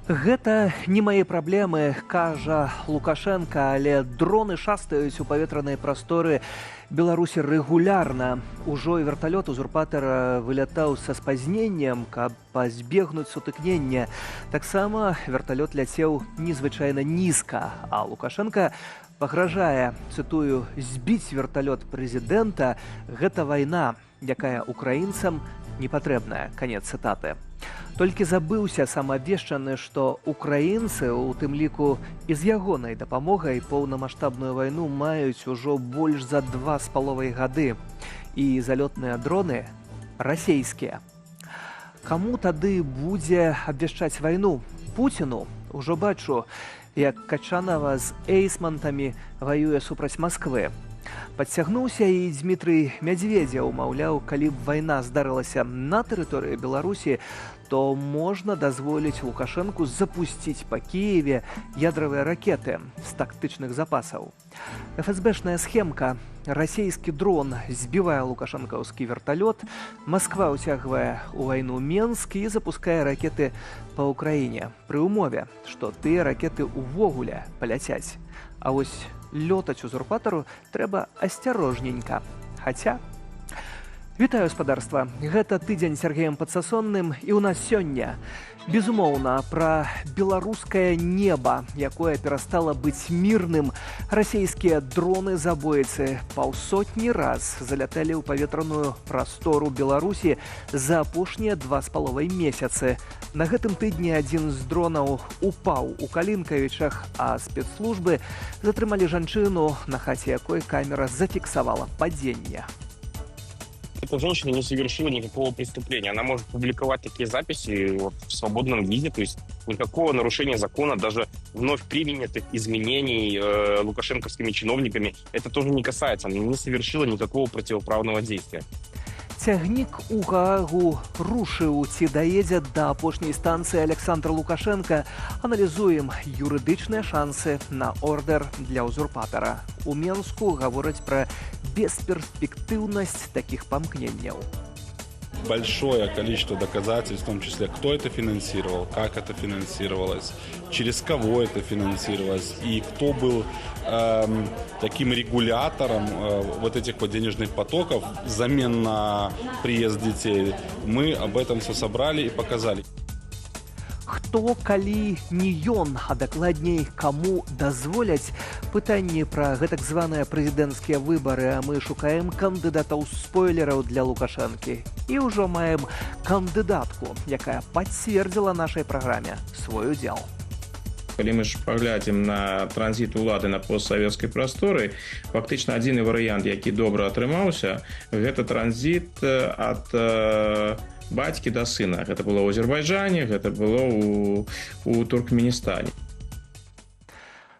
Гэта не мае праблемы, кажа Лукашенко, але дроны шастаюць у паветранай прасторы Беларусі рэгулярна. Ужо і верталёт узурпатара вылятаў са спазненнем, каб пазбегнуць сутыкнення. Таксама верталёт ляцеў незвычайна нізка, а Лукашенко пагражае, цытую, «збіць верталёт прэзідэнта – гэта вайна, якая украінцам не патрэбная». Канец цытаты. Толькі забыўся самаабвешчаны, што украінцы, у тым ліку і з ягонай дапамогай, поўнамаштабную вайну маюць ужо больш за 2,5 гады. І залётныя дроны расейскія. Каму тады будзе абвяшчаць вайну? Пуціну? Ужо бачу, як Качанава з эйсмантамі ваюе супраць Масквы. Падцягнуўся і Дмітрый Мядзведзеў, маўляў, калі б вайна здарылася на тэрыторыі Беларусі, то можна дазволіць Лукашэнку запусціць па Кіеве ядравыя ракеты з тактычных запасаў. ФСБшная схемка. Расійскі дрон збівае лукашэнкаўскі верталёт, Масква ўцягвае ў вайну Менск і запускае ракеты па Ўкраіне. Пры ўмове, што тыя ракеты ўвогуле паляцяць. А вось лётаць узурпатару трэба асцярожненька. Хаця... Вітаю, гаспадарства. Гэта тыдзень з Сергеем Падсасонным і ў нас сёння. Безумоўна, пра беларускае неба, якое перастала быць мірным. Расійскія дроны-забойцы паўсотні раз заляталі ў паветраную прастору Беларусі за апошнія 2,5 месяцы. На гэтым тыдні адзін з дронаў упаў у Калінкавічах, а спецслужбы затрымалі жанчыну, на хаце якой камера зафіксавала падзенне. Эта женщина не совершила никакого преступления. Она может публиковать такие записи в свободном виде, то есть никакого нарушения закона, даже вновь принятых изменений лукашенковскими чиновниками, это тоже не касается. Она не совершила никакого противоправного действия. Цягнік у Гаагу рушыў, ці даедзе да апошняй станцыі Александр Лукашенко. Аналізуем юрыдычныя шансы на ордер для узурпатара. У Менску гавораць пра бесперспектыўнасць такіх памкненняў. Большое количество доказательств, в том числе, кто это финансировал, как это финансировалось, через кого это финансировалось и кто был таким регулятором вот этих вот денежных потоков взамен на приезд детей. Мы об этом все собрали и показали. Хто, калі не ён, а дакладней, каму дазволяць? Пытанні пра гэтак званыя прэзідэнцкія выбары, а мы шукаем кандыдатаў-спойлераў для Лукашэнкі. І ўжо маем кандыдатку, якая пацвердзіла нашай праграме свой удзел. Калі мы ж паглядзім на транзіт улады на постсавецкай прасторы, фактычна адзіны варыянт, які добра атрымаўся, гэта транзіт ад бацькі да сына. Гэта было ў Азербайджане, гэта было ў Туркменістане.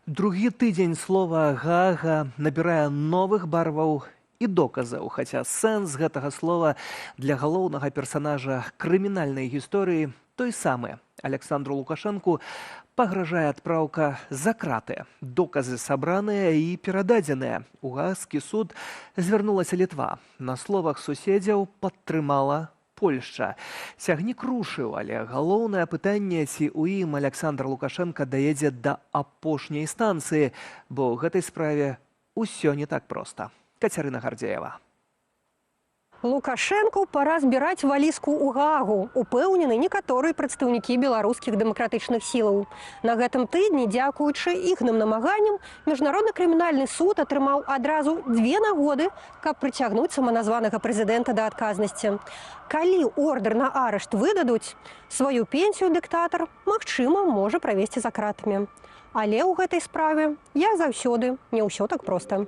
Другі тыдзень слова «Гаага» набірае новых барваў і доказаў, хаця сэнс гэтага слова для галоўнага персанажа крымінальнай гісторыі той самы. Александру Лукашэнку пагражае адпраўка за краты. Доказы сабраныя і перададзеныя. У Гааскі суд звярнулася Літва. На словах суседзяў падтрымала Польшча. Цягнік рушыў, але галоўнае пытанне, ці ў ім Александр Лукашенко даедзе да апошняй станцыі, бо ў гэтай справе ўсё не так проста. Кацярына Гардзеева. Лукашэнку пара збіраць валізку ў Гаагу, упэўнены некаторыя прадстаўнікі беларускіх дэмакратычных сілаў. На гэтым тыдні, дзякуючы іхным намаганням, Міжнародны крымінальны суд атрымаў адразу 2 нагоды, каб прыцягнуць саманазванага прэзідэнта да адказнасці. Калі ордер на арышт выдадуць, сваю пенсію дыктатар, магчыма, можа правесці за кратамі. Але ў гэтай справе, як заўсёды, не ўсё так проста.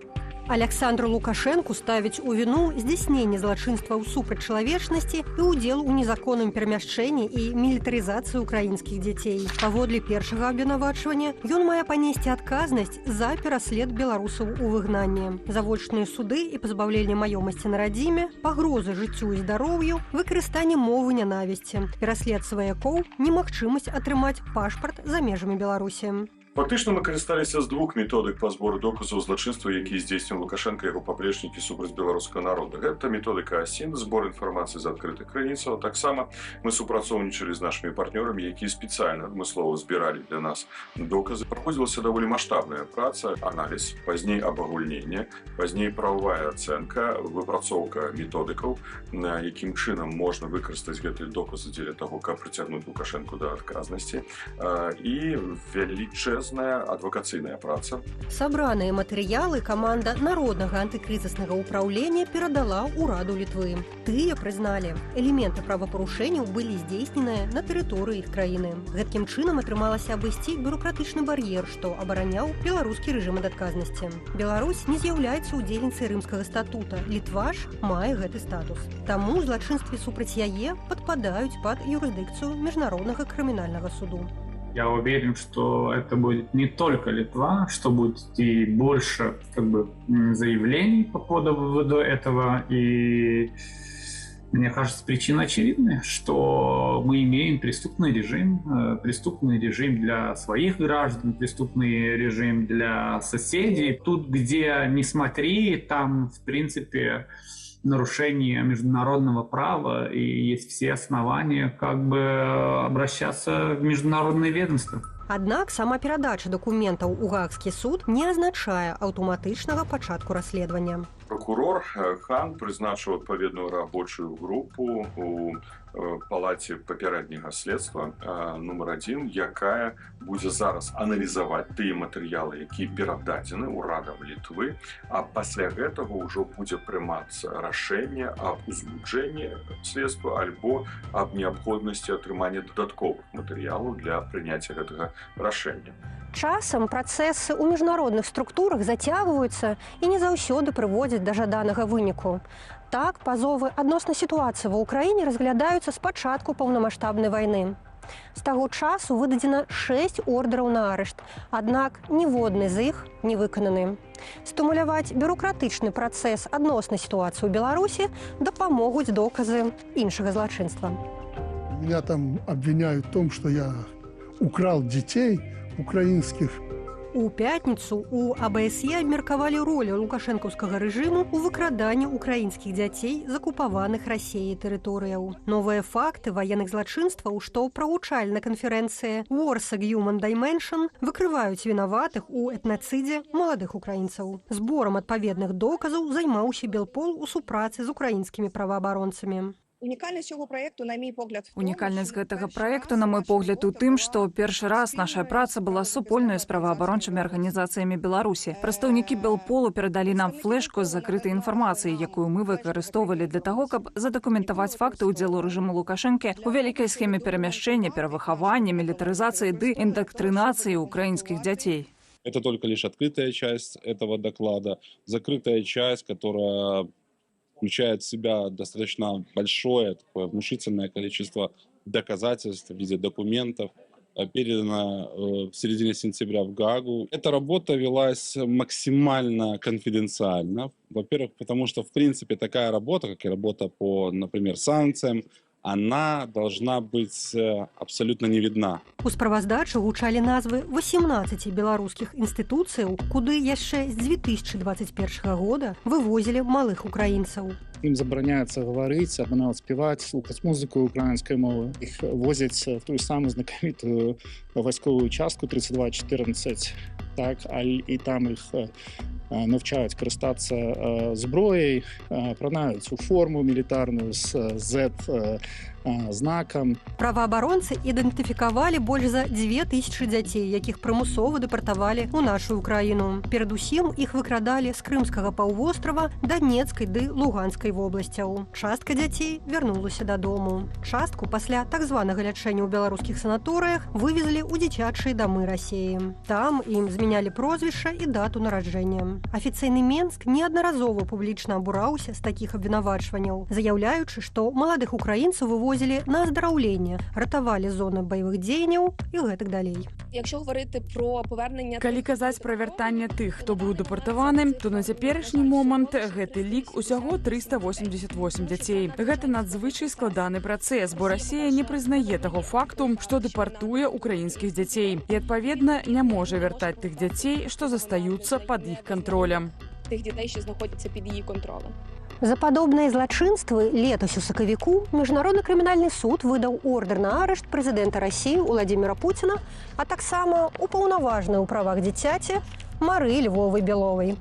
Александру Лукашэнку ставіць у віну здзяйсненне злачынстваў супраць чалавечнасці і ўдзел у незаконным перамяшчэнні і мілітарызацыі украінскіх дзяцей. Паводле першага абвінавачвання, ён мае панесці адказнасць за пераслед беларусаў у выгнанні. Завочныя суды і пазбаўленне маёмасці на радзіме, пагрозы жыццю і здароўю, выкарыстанне мовы нянавісці, пераслед сваякоў, немагчымасць атрымаць пашпарт за межамі Беларусі. Фактычна мы карысталіся з двух методык па збору доказаў злачынства, які здзейсніў Лукашенко і яго паплечнікі супраць беларускага народа. Гэта методыка АСІН, збор інфармацыі з адкрытых крыніцаў. Таксама мы супрацоўнічалі з нашымі партнёрамі, якія спецыяльна адмыслова збіралі для нас доказы. Праходзілася даволі маштабная праца, аналіз, пазней абагульненне, пазней прававая ацэнка, выпрацоўка методыкаў, якім чынам можна выкарыстаць гэтыя доказы дзеля таго, каб прыцягнуць Лукашенко да адказнасці, і велічэзная адвакацыйная праца. Сабраныя матэрыялы каманда Народнага антыкрызіснага ўпраўлення перадала ўраду Літвы. Тыя прызналі, элементы правапарушэнняў былі здзейсненыя на тэрыторыі іх краіны. Гэткім чынам атрымалася абысці бюрократычны бар'ер, што абараняў беларускі рэжым ад адказнасці. Беларусь не з'яўляецца ўдзельніцай Рымскага статута. Літва ж мае гэты статус. Таму злачынствы супраць яе падпадаюць пад юрысдыкцыю Міжнароднага крымінальнага суду. Я уверен, что это будет не только Литва, что будет и больше заявлений по поводу этого. И мне кажется, причина очевидная, что мы имеем преступный режим для своих граждан, преступный режим для соседей. Тут, где ни смотри, там, в принципе, нарушение международного права, и есть все основания обращаться в международные ведомства. Аднак сама перадача дакументаў у Гаагскі суд не азначае аўтаматычнага пачатку расследавання. Прокурор Хан прызначыў адпаведную рабочую групу у палаце папярэдняга следства нумар 1, якая будзе зараз аналізаваць тыя матэрыялы, якія перададзены ўрадам Літвы, а пасля гэтага ўжо будзе прымацца рашэнне аб узбуджэнні следства альбо аб неабходнасці атрымання дадатковых матэрыялаў для прыняцця гэтага рашэння. Часам працэсы ў міжнародных структурах зацягваюцца і не заўсёды прыводзяць да жаданага выніку. Так, пазовы адносна сітуацыі ва ўкраіне разглядаюцца з пачатку паўнамаштабнай вайны. З таго часу выдадзена 6 ордэраў на арышт, аднак ніводны з іх не выкананы. Стымуляваць бюрократычны працэс адносна сітуацыі ў Беларусі дапамогуць доказы іншага злачынства. Меня там обвиняют в том, что я украл детей украинских. У пятніцу у АБСЕ абмеркавалі ролю лукашэнкаўскага рэжыму ў выкраданні украінскіх дзяцей з акупаваных Расіяй тэрыторыяў. Новыя факты ваенных злачынстваў, што прагучалі на канферэнцыі Warsaw Human Dimension, выкрываюць вінаватых у этнацыдзе маладых украінцаў. Зборам адпаведных доказаў займаўся Белпол у супрацы з украінскімі праваабаронцамі. Унікальнасць гэтага праекту, на мой погляд, у тым, што першы раз наша праца была супольнай з праваабарончымі арганізацыямі Беларусі. Прадстаўнікі Белполу перадалі нам флешку з закрытай інфармацыяй, якую мы выкарыстоўвалі для таго, каб задакументаваць факты ўдзелу рэжыму Лукашэнкі у вялікай схеме перамяшчэння, перавыхавання, мілітарызацыі ды индоктринации украинских детей. Это только лишь открытая часть этого доклада, закрытая часть, которая включает в себя достаточно большое, такое внушительное количество доказательств в виде документов, передано в середине сентября в Гаагу. Эта работа велась максимально конфиденциально. Во-первых, потому что, в принципе, такая работа, как и работа по, например, санкциям, она должна быть абсолютно не видна. У справаздачы гучалі назвы 18 беларускіх інстытуцыяў, куды яшчэ з 2021 года вывозілі малых украінцаў. Ім забараняецца гаварыць, або нават спяваць, слухаць музыку украінскай мовы. Іх возяць в тую самую знакамітую вайсковую частку 3214, так, і там іх навчаюць карыстацца зброяй, апранаюць у форму мілітарную з Z-знакам. Праваабаронцы ідэнтыфікавалі больш за 2000 дзяцей, якіх прымусова дэпартавалі ў нашу краіну. Перадусім іх выкрадалі з Крымскага паўвострава, Донецкай ды Луганскай вобласцяў. Частка дзяцей вярнулася дадому. Частку пасля так званага лячэння ў беларускіх санаторыях вывезлі ў дзіцячыя дамы Расіі. Там ім змянялі прозвішча і дату нараджэння. Афіцыйны Менск неаднаразова публічна абураўся з такіх абвінавачванняў, заяўляючы, што маладых украінцаў вывозілі на аздараўленне, ратавалі зоны баявых дзеянняў і гэтак далей. Якщо говорити про повернення Калі казаць пра вяртанне тых, хто быў дэпартаваны, то на цяперашні момант гэты лік усяго 388 дзяцей. Гэта надзвычай складаны працэс, бо Расія не прызнае таго факту, што дэпартуе украінскіх дзяцей. І, адпаведна, не можа вяртаць тых дзяцей, што застаюцца пад іх кантролем. тих дітей, що знаходяться під її контролем. За падобныя злачынствы летась у сакавіку міжнародны крымінальны суд выдаў ордэр на арышт прэзідэнта Расіі Уладзіміра Пуціна, а таксама упаўнаважанай у правах дзіцяці Мары Львовай Беловай.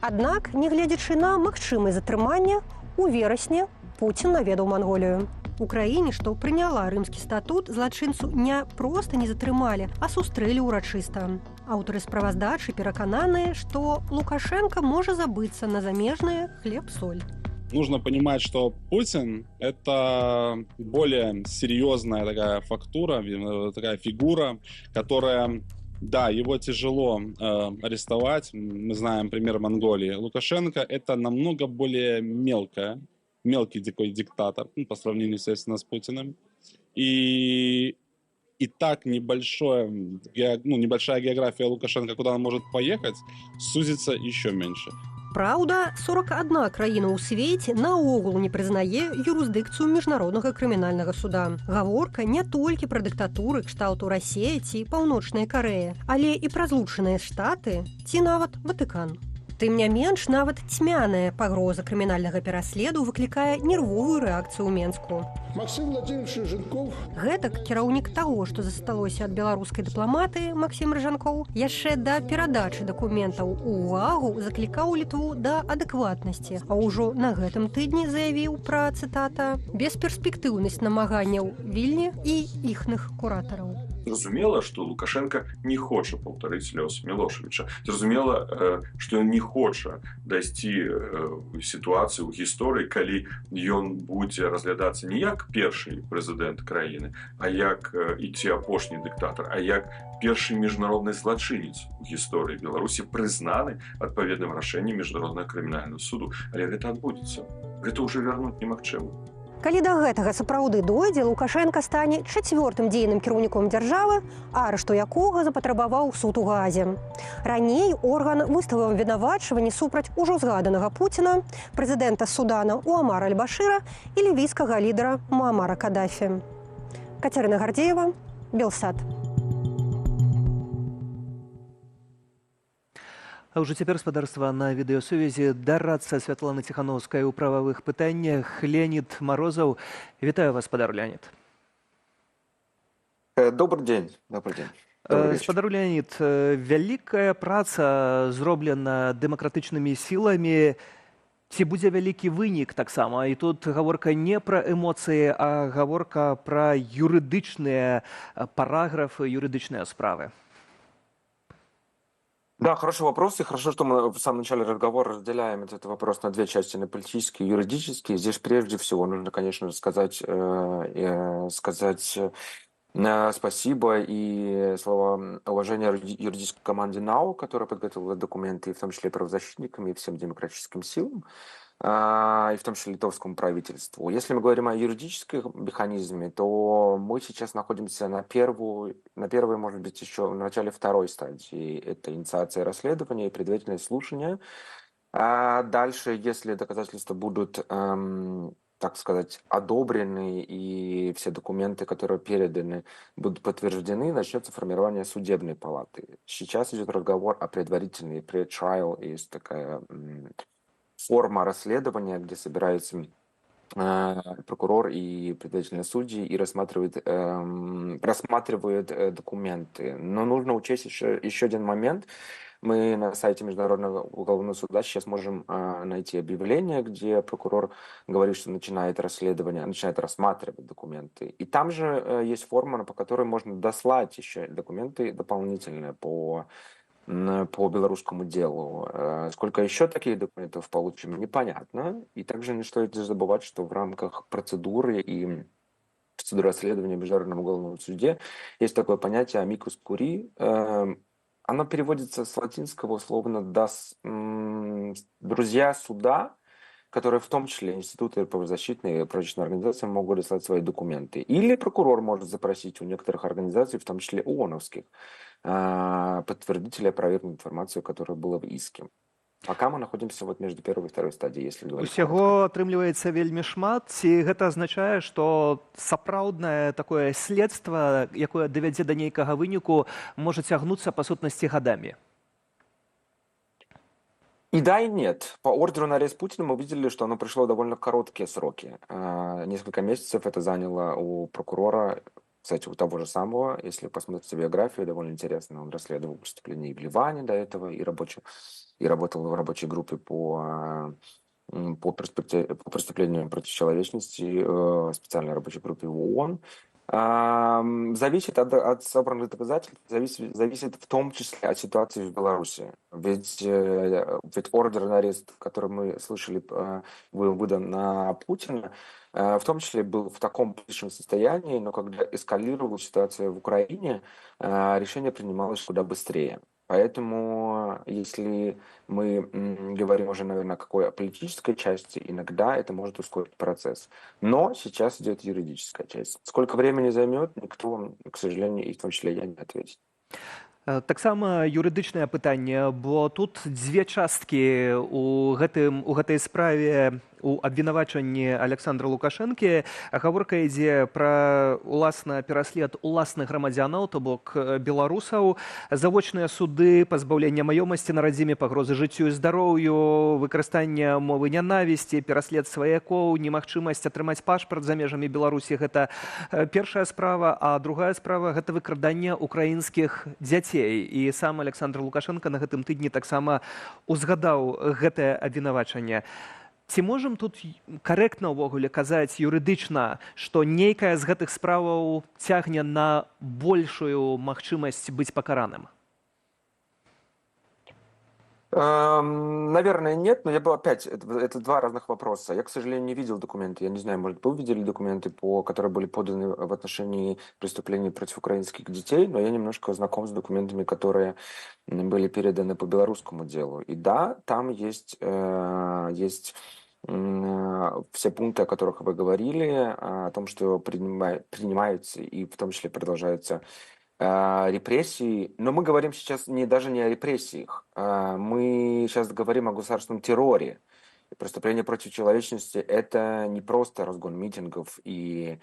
Аднак, нягледзячы на магчымасць затрымання, у верасні Пуцін наведаў Манголію. У краіне, што прыняла рымскі статут, злачынцу не проста не затрымалі, а сустрэлі ўрачыста. Аўтары справаздачы перакананыя, што Лукашенко можа забыцца на замежныя хлеб-соль. Нужно понимать, что Путин — это более серьезная такая фактура, такая фигура, которая, да, его тяжело арестовать. Мы знаем пример Монголии. Лукашенко — это намного более мелкий такой диктатор, по сравнению, естественно, с Путиным. И так небольшая география Лукашенко, куда он может поехать, сузится еще меньше. Праўда, 41 краіна ў свеце наогул не прызнае юрысдыкцыю міжнароднага крымінальнага суда. Гаворка не толькі пра дыктатуры кшталту Расія ці Паўночная Карэя, але і пра злучаныя штаты ці нават Ватыкан. Тым не менш, нават цьмяная пагроза крымінальнага пераследу выклікае нервовую рэакцыю ў Менску. Максим Владимирович Рыжанков. Гэтак кіраўнік таго, што засталося ад беларускай дыпламатыі, Максім Рыжанкоў, яшчэ да перадачы дакументаў у Гаагу заклікаў Літву да адэкватнасці, а ўжо на гэтым тыдні заявіў пра, цытата, бесперспектыўнасць намаганняў Вільні і іхных куратараў. Зразумела, што Лукашенко не хоча паўтарыць лёс Мілошевіча. Зразумела, што ён не хоча дайсці сітуацыі ў гісторыі, калі ён будзе разглядацца не як першы прэзідэнт краіны, а як і ці апошні дыктатар, а як першы міжнародны злачынец у гісторыі Беларусі, прызнаны адпаведным рашэннем міжнароднага крымінальнага суду. Але гэта адбудзецца. Гэта ўжо вярнуць немагчыма. Калі да гэтага сапраўды дойдзе, Лукашенко стане чацвёртым дзейным кіраўніком дзяржавы, арышту якога запатрабаваў суд у Гаазе. Раней орган выставіў абвінавачванні супраць ужо згаданага Пуціна, прэзідэнта Судана Уамара аль-Башыра і лівійскага лідара Муамара Кадафі. Кацярына Гардзеева, Белсат. А ўжо цяпер спадарства на відэасувязі дарадца Святланы Ціхановскай у прававых пытаннях Леонид Морозов. Вітаю вас, спадар Леонид. Добрый день. Добрый день. Спадар Леонид, вялікая праца зроблена дэмакратычнымі сіламі. Ці будзе вялікі вынік таксама? І тут гаворка не пра эмоцыі, а гаворка пра юрыдычныя параграфы, юрыдычныя справы. Да, хороший вопрос, и хорошо, что мы в самом начале разговора разделяем этот вопрос на две части, на политический и юридический. Здесь прежде всего нужно, конечно, сказать спасибо и слова уважения юридической команде НАУ, которая подготовила документы, и в том числе правозащитникам, и всем демократическим силам, и в том числе литовскому правительству. Если мы говорим о юридическом механизме, то мы сейчас находимся на первой, может быть, еще в начале второй стадии. Это инициация расследования и предварительное слушание. А дальше, если доказательства будут, так сказать, одобрены и все документы, которые переданы, будут подтверждены, начнется формирование судебной палаты. Сейчас идет разговор о предварительной, pre-trial, есть такая форма расследования, где собираются прокурор и предварительные судьи и рассматривают документы. Но нужно учесть еще один момент. Мы на сайте Международного уголовного суда сейчас можем найти объявление, где прокурор говорит, что начинает расследование, начинает рассматривать документы. И там же есть форма, по которой можно дослать еще документы дополнительные по белорусскому делу. Сколько еще таких документов получим, непонятно. И также не стоит забывать, что в рамках процедуры и процедуры расследования в Международном уголовном суде есть такое понятие amicus curiae. Оно переводится с латинского условно «друзья суда». которые в том числе институты правозащитные и прочие организации могут прислать свои документы. Или прокурор может запросить у некоторых организаций, в том числе ООНовских, подтвердить или опровергнуть информацию, которая была в иске. Пока мы находимся вот между первой и второй стадией, если говорить коротко. Усяго атрымліваецца вельмі шмат, ці гэта азначае, што сапраўднае такое следства, якое давядзе да нейкага выніку, можа цягнуцца па сутнасці гадамі? И да, и нет. По ордеру на арест Путина мы видели, что оно пришло в довольно короткие сроки. Несколько месяцев это заняло у прокурора, кстати, у того же самого, если посмотрите биографию, довольно интересно, он расследовал преступления и в Ливане до этого, и работал в рабочей группе по преступлениям против человечности, специальной рабочей группе в ООН. Зависит от собранных доказательств, зависит в том числе от ситуации в Беларуси. Ведь ордер на арест, который мы слышали, был выдан на Путина, в том числе был в таком критичном состоянии, но когда эскалировала ситуация в Украине, решение принималось куда быстрее. Поэтому, если мы говорим уже, наверное, о какой политической части, иногда это может ускорить процесс. Но сейчас идет юридическая часть. Сколько времени займет, никто вам, к сожалению, и в том числе я не ответит. Таксама юрыдычнае пытанне, бо тут дзве часткі у гэтай справе у абвінавачанні Александра Лукашэнкі. Гаворка ідзе пра уласна пераслед уласных грамадзянаў, то бок беларусаў, завочныя суды, пазбаўлення маёмасці на радзіме, пагрозы жыццю і здароўю, выкарыстанне мовы нянавісці, пераслед сваякоў, немагчымасць атрымаць пашпарт за межамі Беларусі. Гэта першая справа, а другая справа гэта выкраданне украінскіх дзяцей. І сам Александр Лукашенко на гэтым тыдні таксама узгадаў гэтае абвінавачанне. Ці можам тут карэктна ўвогуле казаць юрыдычна, што нейкая з гэтых справаў цягне на большую магчымасць быць пакараным? Наверное, нет, но я бы опять, это два разных вопроса. Я, к сожалению, не видел документы. Я не знаю, может, вы видели документы, которые были поданы в отношении преступлений против украинских детей, но я немножко знаком с документами, которые были переданы по белорусскому делу. И да, там есть все пункты, о которых вы говорили, о том, что принимаются и в том числе продолжаются репрессии. Но мы говорим сейчас даже не о репрессиях. Мы сейчас говорим о государственном терроре. И преступление против человечности – это не просто разгон митингов и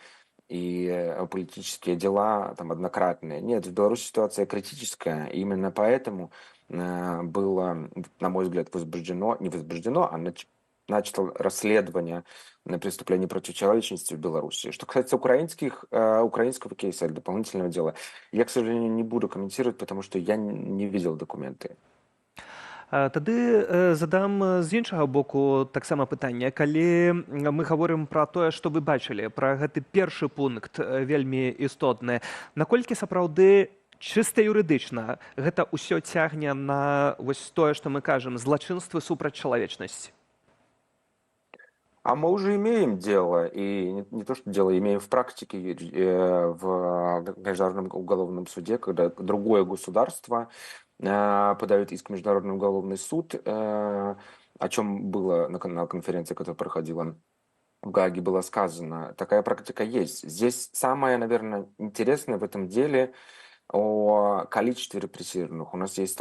политические дела там, однократные. Нет, в Беларуси ситуация критическая. И именно поэтому было, на мой взгляд, начато расследование преступлений против человечности в Беларуси. Что касается украинского кейса или дополнительного дела, я, к сожалению, не буду комментировать, потому что я не видел документы. Тады задам з іншага боку таксама пытанне. Калі мы гаворым пра тое, што вы бачылі, пра гэты першы пункт вельмі істотны, наколькі сапраўды чыста юрыдычна гэта ўсё цягне на вось тое, што мы кажам, злачынствы супраць чалавечнасці? А мы уже имеем дело, и не то, что дело, имеем в практике в Международном уголовном суде, когда другое государство подает иск в Международный уголовный суд, о чем было на конференции, которая проходила в Гааге, было сказано. Такая практика есть. Здесь самое, наверное, интересное в этом деле о количестве репрессированных. У нас есть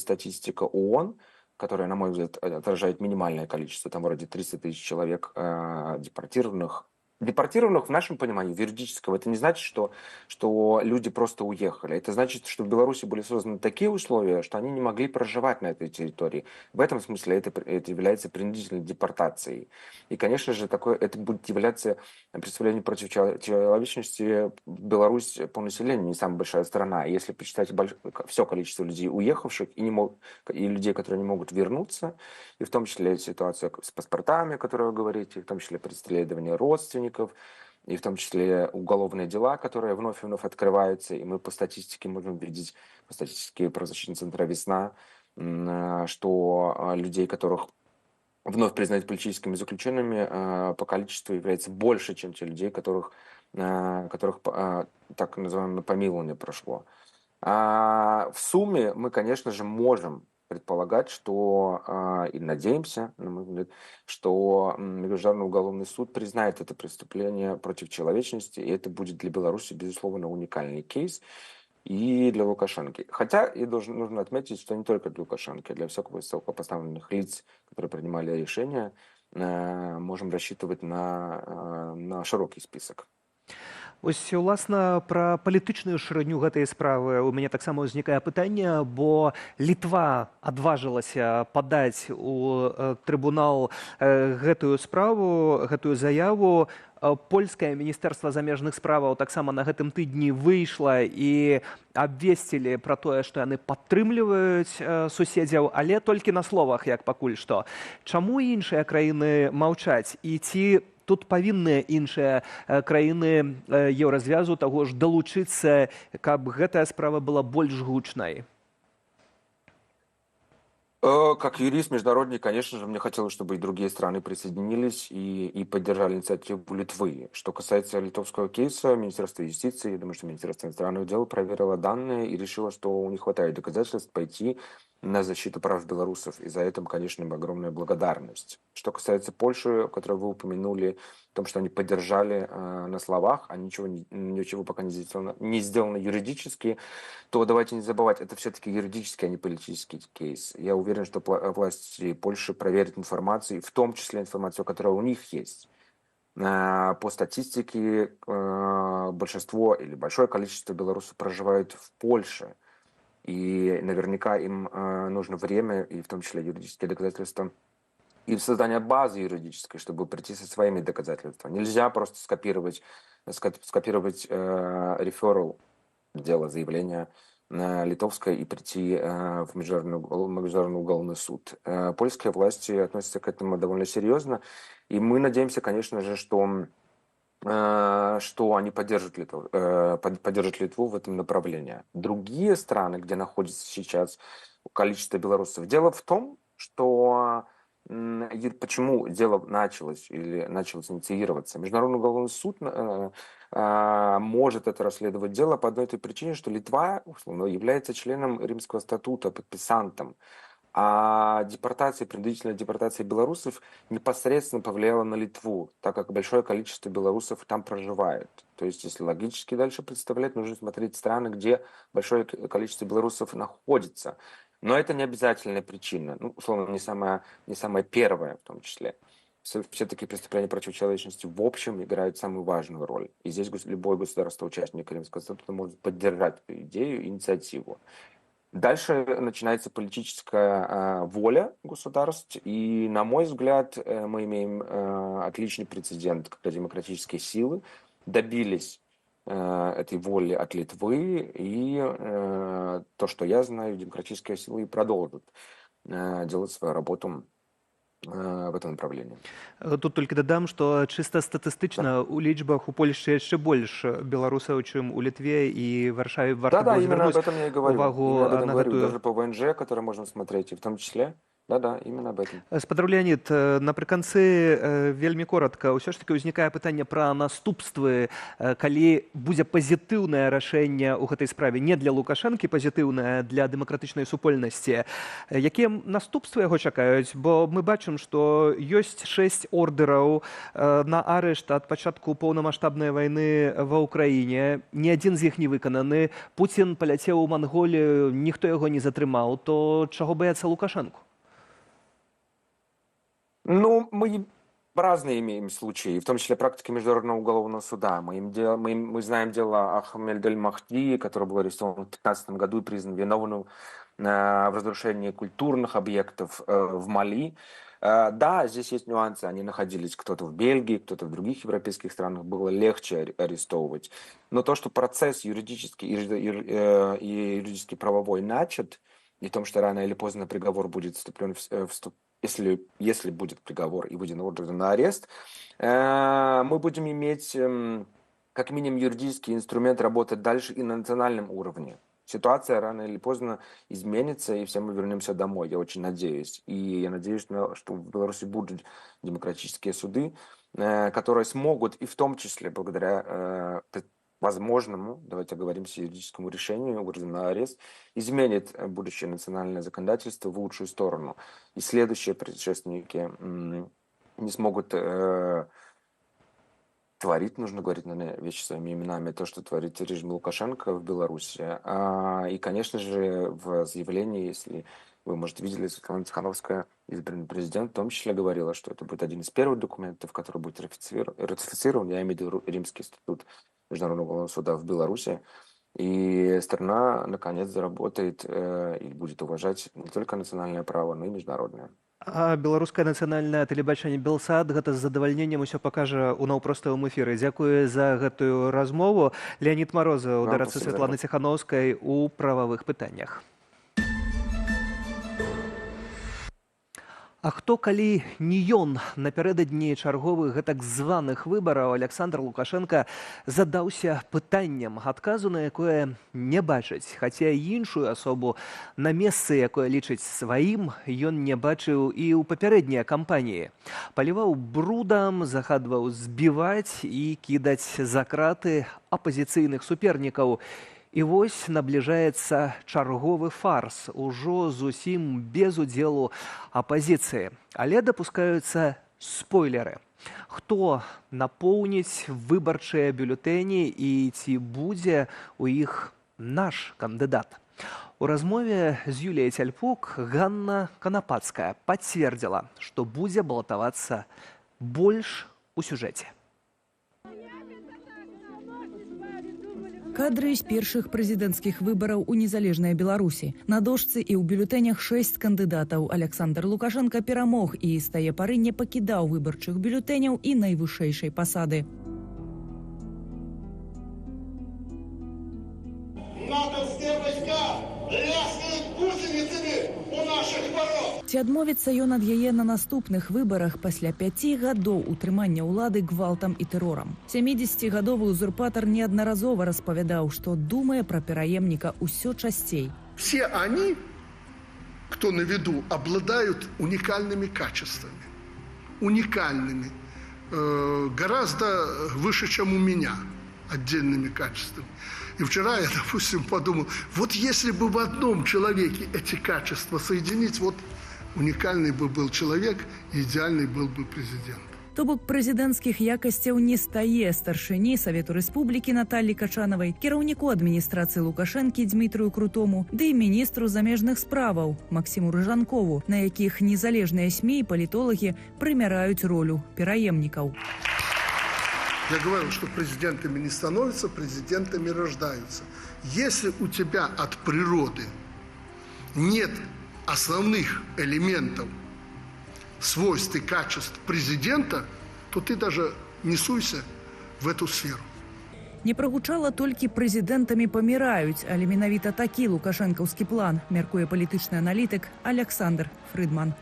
статистика ООН, которая, на мой взгляд, отражает минимальное количество, там вроде 300 тысяч человек депортированных. Депортированных в нашем понимании, в юридическом, это не значит, что люди просто уехали. Это значит, что в Беларуси были созданы такие условия, что они не могли проживать на этой территории. В этом смысле это является принудительной депортацией. И, конечно же, это будет являться преступлением против человечности. Беларусь по населению не самая большая страна. Если посчитать все количество людей, уехавших, и людей, которые не могут вернуться, и в том числе ситуация с паспортами, о которой вы говорите, в том числе преследование родственников, и в том числе уголовные дела, которые вновь и вновь открываются, и мы по статистике можем видеть, по статистике правозащитного центра «Весна», что людей, которых вновь признают политическими заключенными, по количеству является больше, чем те людей, которых так называемое помилование прошло. В сумме мы, конечно же, можем предполагать, что, и надеемся, на мой взгляд, что Международный уголовный суд признает это преступление против человечности, и это будет для Беларуси, безусловно, уникальный кейс и для Лукашенко. Хотя и нужно отметить, что не только для Лукашенко, для всех высокопоставленных лиц, которые принимали решения, можем рассчитывать на широкий список. Ось, уласна, пра палітычную шырыню гэтай справы ў мяне таксама ўзнікае пытанне, бо Літва адважылася падаць у трыбунал гэтую справу, гэтую заяву. Польскае міністэрства замежных справаў таксама на гэтым тыдні выйшла і абвесцілі пра тое, што яны падтрымліваюць суседзяў, але толькі на словах, як пакуль што. Чаму іншыя краіны маўчаць? І ці тут павінны іншыя краіны еўразвязу таго ж далучыцца, каб гэтая справа была больш гучнай? Как юрист международный, конечно же, мне хотелось, чтобы и другие страны присоединились и поддержали инициативу Литвы. Что касается литовского кейса, Министерство юстиции, я думаю, что Министерство иностранных дел проверило данные и решило, что не хватает доказательств пойти на защиту прав белорусов. И за это, конечно, им огромная благодарность. Что касается Польши, которую вы упомянули, о том, что они поддержали на словах, а ничего пока не сделано юридически, то давайте не забывать, это все-таки юридический, а не политический кейс. Я уверен, что власти Польши проверят информацию, в том числе информацию, которая у них есть. По статистике, большинство или большое количество белорусов проживают в Польше. И наверняка им нужно время, и в том числе юридические доказательства, и создание базы юридической, чтобы прийти со своими доказательствами. Нельзя просто скопировать реферал дела, заявление литовское и прийти в Международный уголовный суд. Польские власти относятся к этому довольно серьезно, и мы надеемся, конечно же, что они поддержат Литву в этом направлении. Другие страны, где находится сейчас количество белорусов, дело в том, что почему дело началось инициироваться. Международный уголовный суд может это расследовать дело по одной той причине, что Литва, условно, является членом Римского статута, подписантом. А принудительная депортация белорусов непосредственно повлияла на Литву, так как большое количество белорусов там проживает. То есть, если логически дальше представлять, нужно смотреть страны, где большое количество белорусов находится. Но это не обязательная причина, условно, не самая первая в том числе. Все-таки преступления против человечности в общем играют самую важную роль. И здесь любое государство-участник Римского статута может поддержать эту идею, инициативу. Дальше начинается политическая воля государств, и, на мой взгляд, мы имеем отличный прецедент, когда демократические силы добились этой воли от Литвы, и то, что я знаю, демократические силы продолжат делать свою работу в этом направлении. Тут толькі дадам, што чыста статыстычна у лічбах у Польшчы яшчэ больш беларусаў, чым у Літве і Варшаве. Да, именно об этом я и говорю. Увагу на гэтую... Даже по ВНЖ, который можно смотреть, и в том числе. Да, именно об этом. Спадар Леонид, напрыканцы вельмі коротка, ўсё ж таки ўзнікае пытанне пра наступствы, калі будзе пазітыўнае рашэнне ў гэтай справе не для Лукашэнкі, пазітыўнае для дэмакратычнай супольнасці. Якія наступствы яго чакаюць? Бо мы бачым, што ёсць 6 ордэраў на арышт ад пачатку поўнамаштабнай вайны ва ўкраіне. Ні адзін з іх не выкананы. Пуцін паляцеў у Манголію, ніхто яго не затрымаў. То чаго баяцца Лукашэнку? Мы разные имеем случаи, в том числе практики Международного уголовного суда. Мы знаем дело Ахмед Эль-Махди, который был арестован в 2015 году и признан виновным в разрушении культурных объектов в Мали. Да, здесь есть нюансы. Они находились кто-то в Бельгии, кто-то в других европейских странах. Было легче арестовывать. Но то, что процесс юридический и юридически правовой начат, и в том, что рано или поздно приговор будет вступлен если будет приговор и выйден ордер на арест, мы будем иметь как минимум юридический инструмент работать дальше и на национальном уровне. Ситуация рано или поздно изменится, и все мы вернемся домой, я очень надеюсь. И я надеюсь, что в Беларуси будут демократические суды, которые смогут, и в том числе благодаря возможному, давайте говорим, юридическому решению, ордер на арест, изменит будущее национальное законодательство в лучшую сторону. И следующие предшественники не смогут творить, нужно говорить, наверное, вещи своими именами, то, что творит режим Лукашенко в Беларуси. И, конечно же, в заявлении, если вы, может, видели, Светлана Тихановская, избранный президент, в том числе говорила, что это будет один из первых документов, который будет ратифицирован, я имею в виду Римский статут Международного уголовного суда в Беларуси. И страна, наконец, заработает и будет уважать не только национальное право, но и международное. А беларускае нацыянальнае тэлебачанне Белсат гэта з задавальненнем усё пакажа ў наўпроставым эфіры. Дзякую за гэтую размову. Леонид Морозов, у дарадцы Светланы Тихановскай у прававых пытаннях. А хто, калі не ён, напярэдадні чарговых гэтак званых выбараў Александр Лукашенко задаўся пытаннем, адказу на якое не бачыць, хаця іншую асобу на месцы, якое лічыць сваім, ён не бачыў і ў папярэднія кампаніі. Паліваў брудам, загадваў збіваць і кідаць за краты апазіцыйных супернікаў. І вось набліжаецца чарговы фарс, ужо зусім без удзелу апазіцыі. Але дапускаюцца спойлеры. Хто напоўніць выбарчыя бюлетэні і ці будзе у іх наш кандыдат? У размове з Юліяй Цяльпук Ганна Канапацкая пацвердзіла, што будзе балатавацца больш у сюжэце. Кадры з першых прэзідэнцкіх выбараў у незалежнай Беларусі. На дошцы і ў бюлетэнях 6 кандыдатаў. Александр Лукашенко перамог і з тае пары не пакідаў выбарчых бюлетэняў і найвышэйшай пасады. Натовскія войска ляскаюць гусеніцамі у нашых ворот. Ці адмовіцца ён ад яе на наступных выбарах пасля 5 гадоў утрымання ўлады гвалтам і тэрорам. 70-гадовы узурпатар неаднаразова распавядаў, што думае пра пераемніка ўсё часцей. Все они, кто на виду, обладают уникальными качествами. Уникальными. Гораздо выше, чем у меня. Отдельными качествами. И вчера я, допустим, подумал, вот если бы в одном человеке эти качества соединить, вот уникальный бы был человек, идеальный был бы президент. То бок прэзідэнцкіх якасцяў не стае старшыні Савету Рэспублікі Наталлі Качанавай, кіраўніку адміністрацыі Лукашэнкі Дмітрыю Крутому, ды і міністру замежных справаў Максіму Рыжанкову, на якіх незалежныя СМІ і палітолагі прымяраюць ролю пераемнікаў. Я говорил, что президентами не становятся, президентами рождаются. Если у тебя от природы нет основных элементов, свойств и качеств президента, то ты даже не суйся в эту сферу. Не прагучала толькі прэзідэнтамі паміраюць, але менавіта такі лукашэнкаўскі план, мяркуе палітычны аналітык Александр Фрыдман.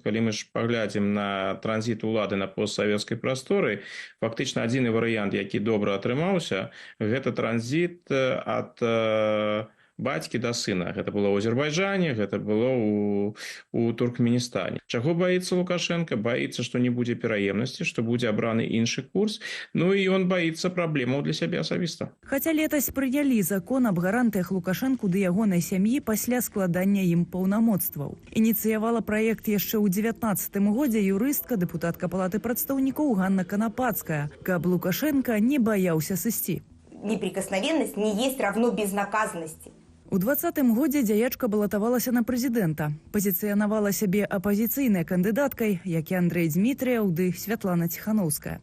Калі мы ж паглядзім на транзіт улады на постсавецкай прасторы, фактычна адзіны варыянт, які добра атрымаўся, гэта транзіт ад бацькі да сына. Гэта было ў Азербайджане, гэта было у Туркменістане. Чаго баіцца Лукашенко? Баіцца, што не будзе пераемнасці, што будзе абраны іншы курс. Ну і ён баіцца праблемаў для сябе асабіста. Хаця летась прынялі закон аб гарантыях Лукашэнку ды ягонай сям'і пасля складання ім паўнамоцтваў. Ініцыявала праект яшчэ ў 19-м годзе юрыстка, дэпутатка палаты прадстаўнікоў Ганна Канапацкая, каб Лукашенко не баяўся сысці. Неприкосновенность не есть равно безнаказанности. У 20-м годзе дзяячка балатавалася на прэзідэнта. Пазіцыянавала сябе апазіцыйнай кандыдаткай, як і Андрэй Дзмітрыяў ды Святлана Тихановская.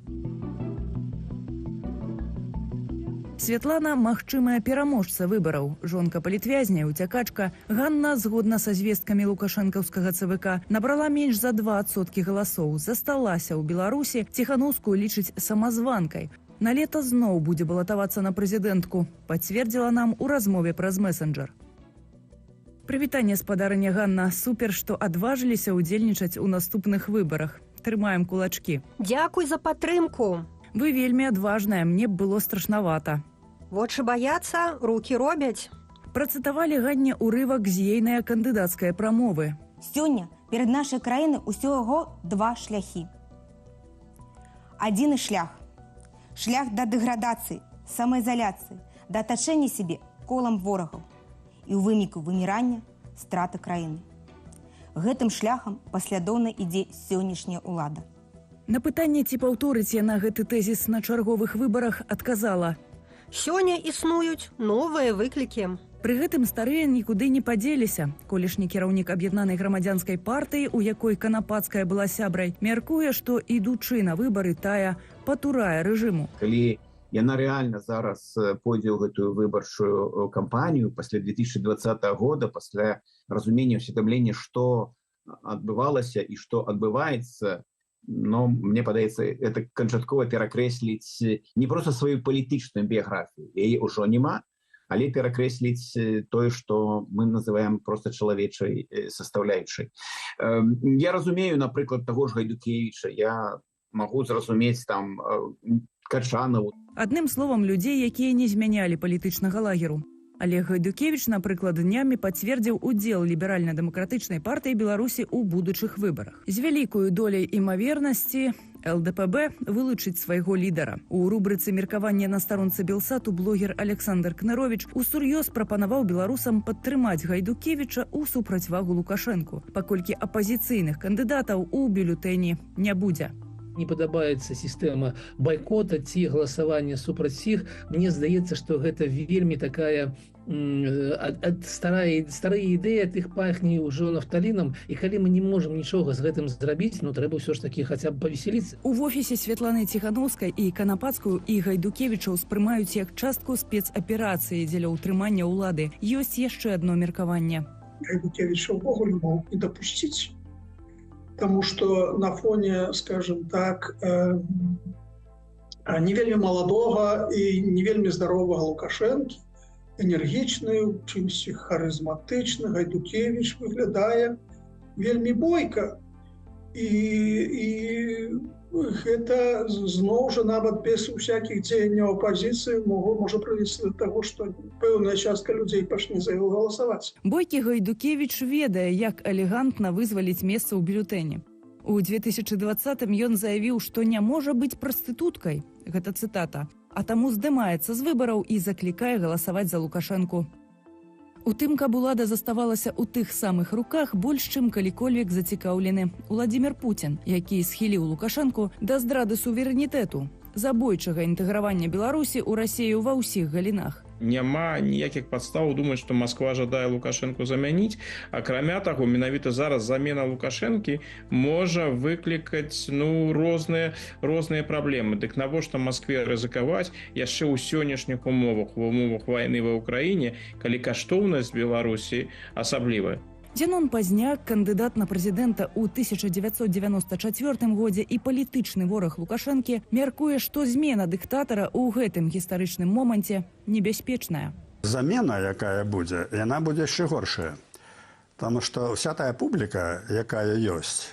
Святлана – магчымая пераможца выбараў. Жонка палітвязня, уцякачка. Ганна, згодна са звесткамі лукашэнкаўскага ЦВК, набрала менш за 2% галасоў. Засталася ў Беларусі, Тихановскую лічыць самазванкай. На лета зноў будзе балатавацца на прэзідэнтку, пацвердзіла нам у размове праз месенджер. Прывітанне, спадарыня Ганна, супер, што адважыліся ўдзельнічаць у наступных выбарах. Трымаем кулачкі. Дзякуй за падтрымку. Вы вельмі адважная, мне б было страшнавата. Вочы баяцца, рукі робяць. Працытавалі Ганне урывак з ейнай кандыдацкай прамовы. Сёння перад нашай краіны ўсяго 2 шляхі. Адзіны шлях. Шлях да дэградацыі, самаізаляцыі да атачэння сябе колам ворагаў і ў выніку вымірання страты краіны. Гэтым шляхам паслядоўна ідзе сённяшняя ўлада. На пытанне, ці паўторыць яна гэты тэзіс на чарговых выбарах, адказала: Сёння існуюць новыя выклікі. Пры гэтым старыя нікуды не падзеліся. Колішні кіраўнік аб'яднанай грамадзянскай партыі, у якой Канапацкая была сябрай, мяркуе, што ідучы на выбары тая патурае рэжыму. Калі яна рэальна зараз пойдзе ў гэтую выбарчую кампанію пасля 2020 года, пасля разумення, усведамлення, што адбывалася і што адбываецца, но мне падаецца, это канчаткова перакрэсліць не проста сваю палітычную біяграфію, яе ўжо няма, але перакрэсліць тое, што мы называем проста чалавечай састаўляючай. Я разумею, напрыклад, таго ж Гайдукевіча, я магу зразумець там Качанаву. Адным словам, людзей, якія не змянялі палітычнага лагеру. Олег Гайдукевич, напрыклад, днямі пацвердзіў удзел ліберальна-дэмакратычнай партыі Беларусі ў будучых выбарах. З вялікаю доляй імавернасці ЛДПБ вылучыць свайго лідара. У рубрыцы «Меркаванне» на старонцы Белсату блогер Александр Кнырович усур'ёз прапанаваў беларусам падтрымаць Гайдукевіча ў супрацьвагу Лукашэнку, паколькі апазіцыйных кандыдатаў у бюлетэні не будзе. Не падабаецца сістэма байкота ці галасавання супраць іх. Мне здаецца, што гэта вельмі такая старая ідэя, тых пахне ўжо нафталінам, і калі мы не можам нічога з гэтым зрабіць, ну трэба ўсё ж такі хаця б павесяліцца. У офісе Святланы Ціхановскай і Канапацкую і Гайдукевіча ўспрымаюць як частку спецаперацыі дзеля ўтрымання ўлады. Ёсць яшчэ адно меркаванне. Гайдукевіча ўвогуле мог не дапусціць. Потому что на фоне, скажем так, не вельмі маладога і не вельмі здаровага Лукашэнкі, энергічны, чымсьці харызматычны, Гайдукевіч выглядае вельмі бойка. І гэта зноў жа нават без усякіх дзеянняў апазіцыі можа прывесці да таго, што пэўная частка людзей пачне за яго галасаваць. Бойкі Гайдукевіч ведае, як элегантна вызваліць месца ў бюлетэні. У 2020-м ён заявіў, што не можа быць прастытуткай, гэта цытата, а таму здымаецца з выбараў і заклікае галасаваць за Лукашэнку. У тым, каб улада заставалася ў тых самых руках, больш чым калікольвек зацікаўлены Уладзімір Пуцін, які схіліў Лукашэнку да здрады суверэнітэту, забойчага інтэгравання Беларусі ў Расію ва ўсіх галінах. Няма ніякіх падстаў думаць, што Масква жадае Лукашэнку замяніць. Акрамя таго, менавіта зараз замена Лукашэнкі можа выклікаць розныя праблемы. Дык навошта Маскве рызыкаваць яшчэ ў сённяшніх умовах, у умовах вайны ва ўкраіне, калі каштоўнасць Беларусі асаблівая. Дзянон Пазняк, кандыдат на прэзідэнта ў 1994 годзе і палітычны вораг Лукашэнкі, мяркуе, што змена дыктатара ў гэтым гістарычным моманце небяспечная. Замена, якая будзе, яна будзе яшчэ горшая. Таму што ўся тая публіка, якая ёсць,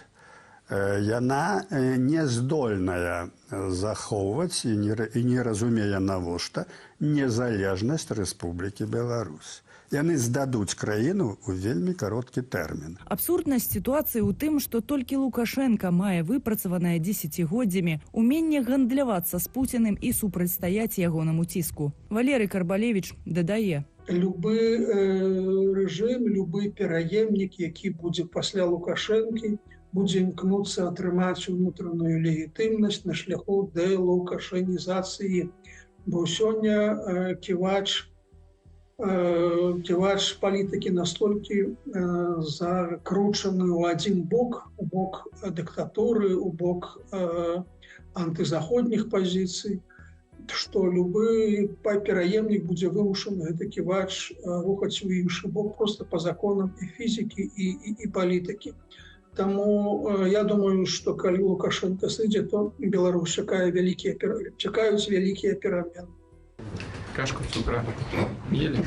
яна не здольная захоўваць і не разумее навошта незалежнасць Рэспублікі Беларусь. Яны здадуць краіну ў вельмі кароткі тэрмін. Абсурднасць сітуацыі ў тым, што толькі Лукашэнка мае выпрацаванае дзесяцігоддзямі уменне гандлявацца з Пуціным і супрацьстаяць ягонаму ціску. Валерый Карбалевіч дадае: любы рэжым, любы пераемнік, які будзе пасля Лукашэнкі, будзе імкнуцца атрымаць унутраную легітымнасць на шляху дэлукашэнізацыі. Бо сёння ківач палітыкі настолькі закручаны ў адзін бок, у бок дыктатуры, у бок антызаходніх пазіцый, што любы пераемнік будзе вымушаны гэты ківач рухаць у іншы бок проста па законам і фізікі і палітыкі. Таму я думаю, што калі Лукашенко сыдзе, то Беларусь чакаюць вялікія перамены. Кашку с утра ели?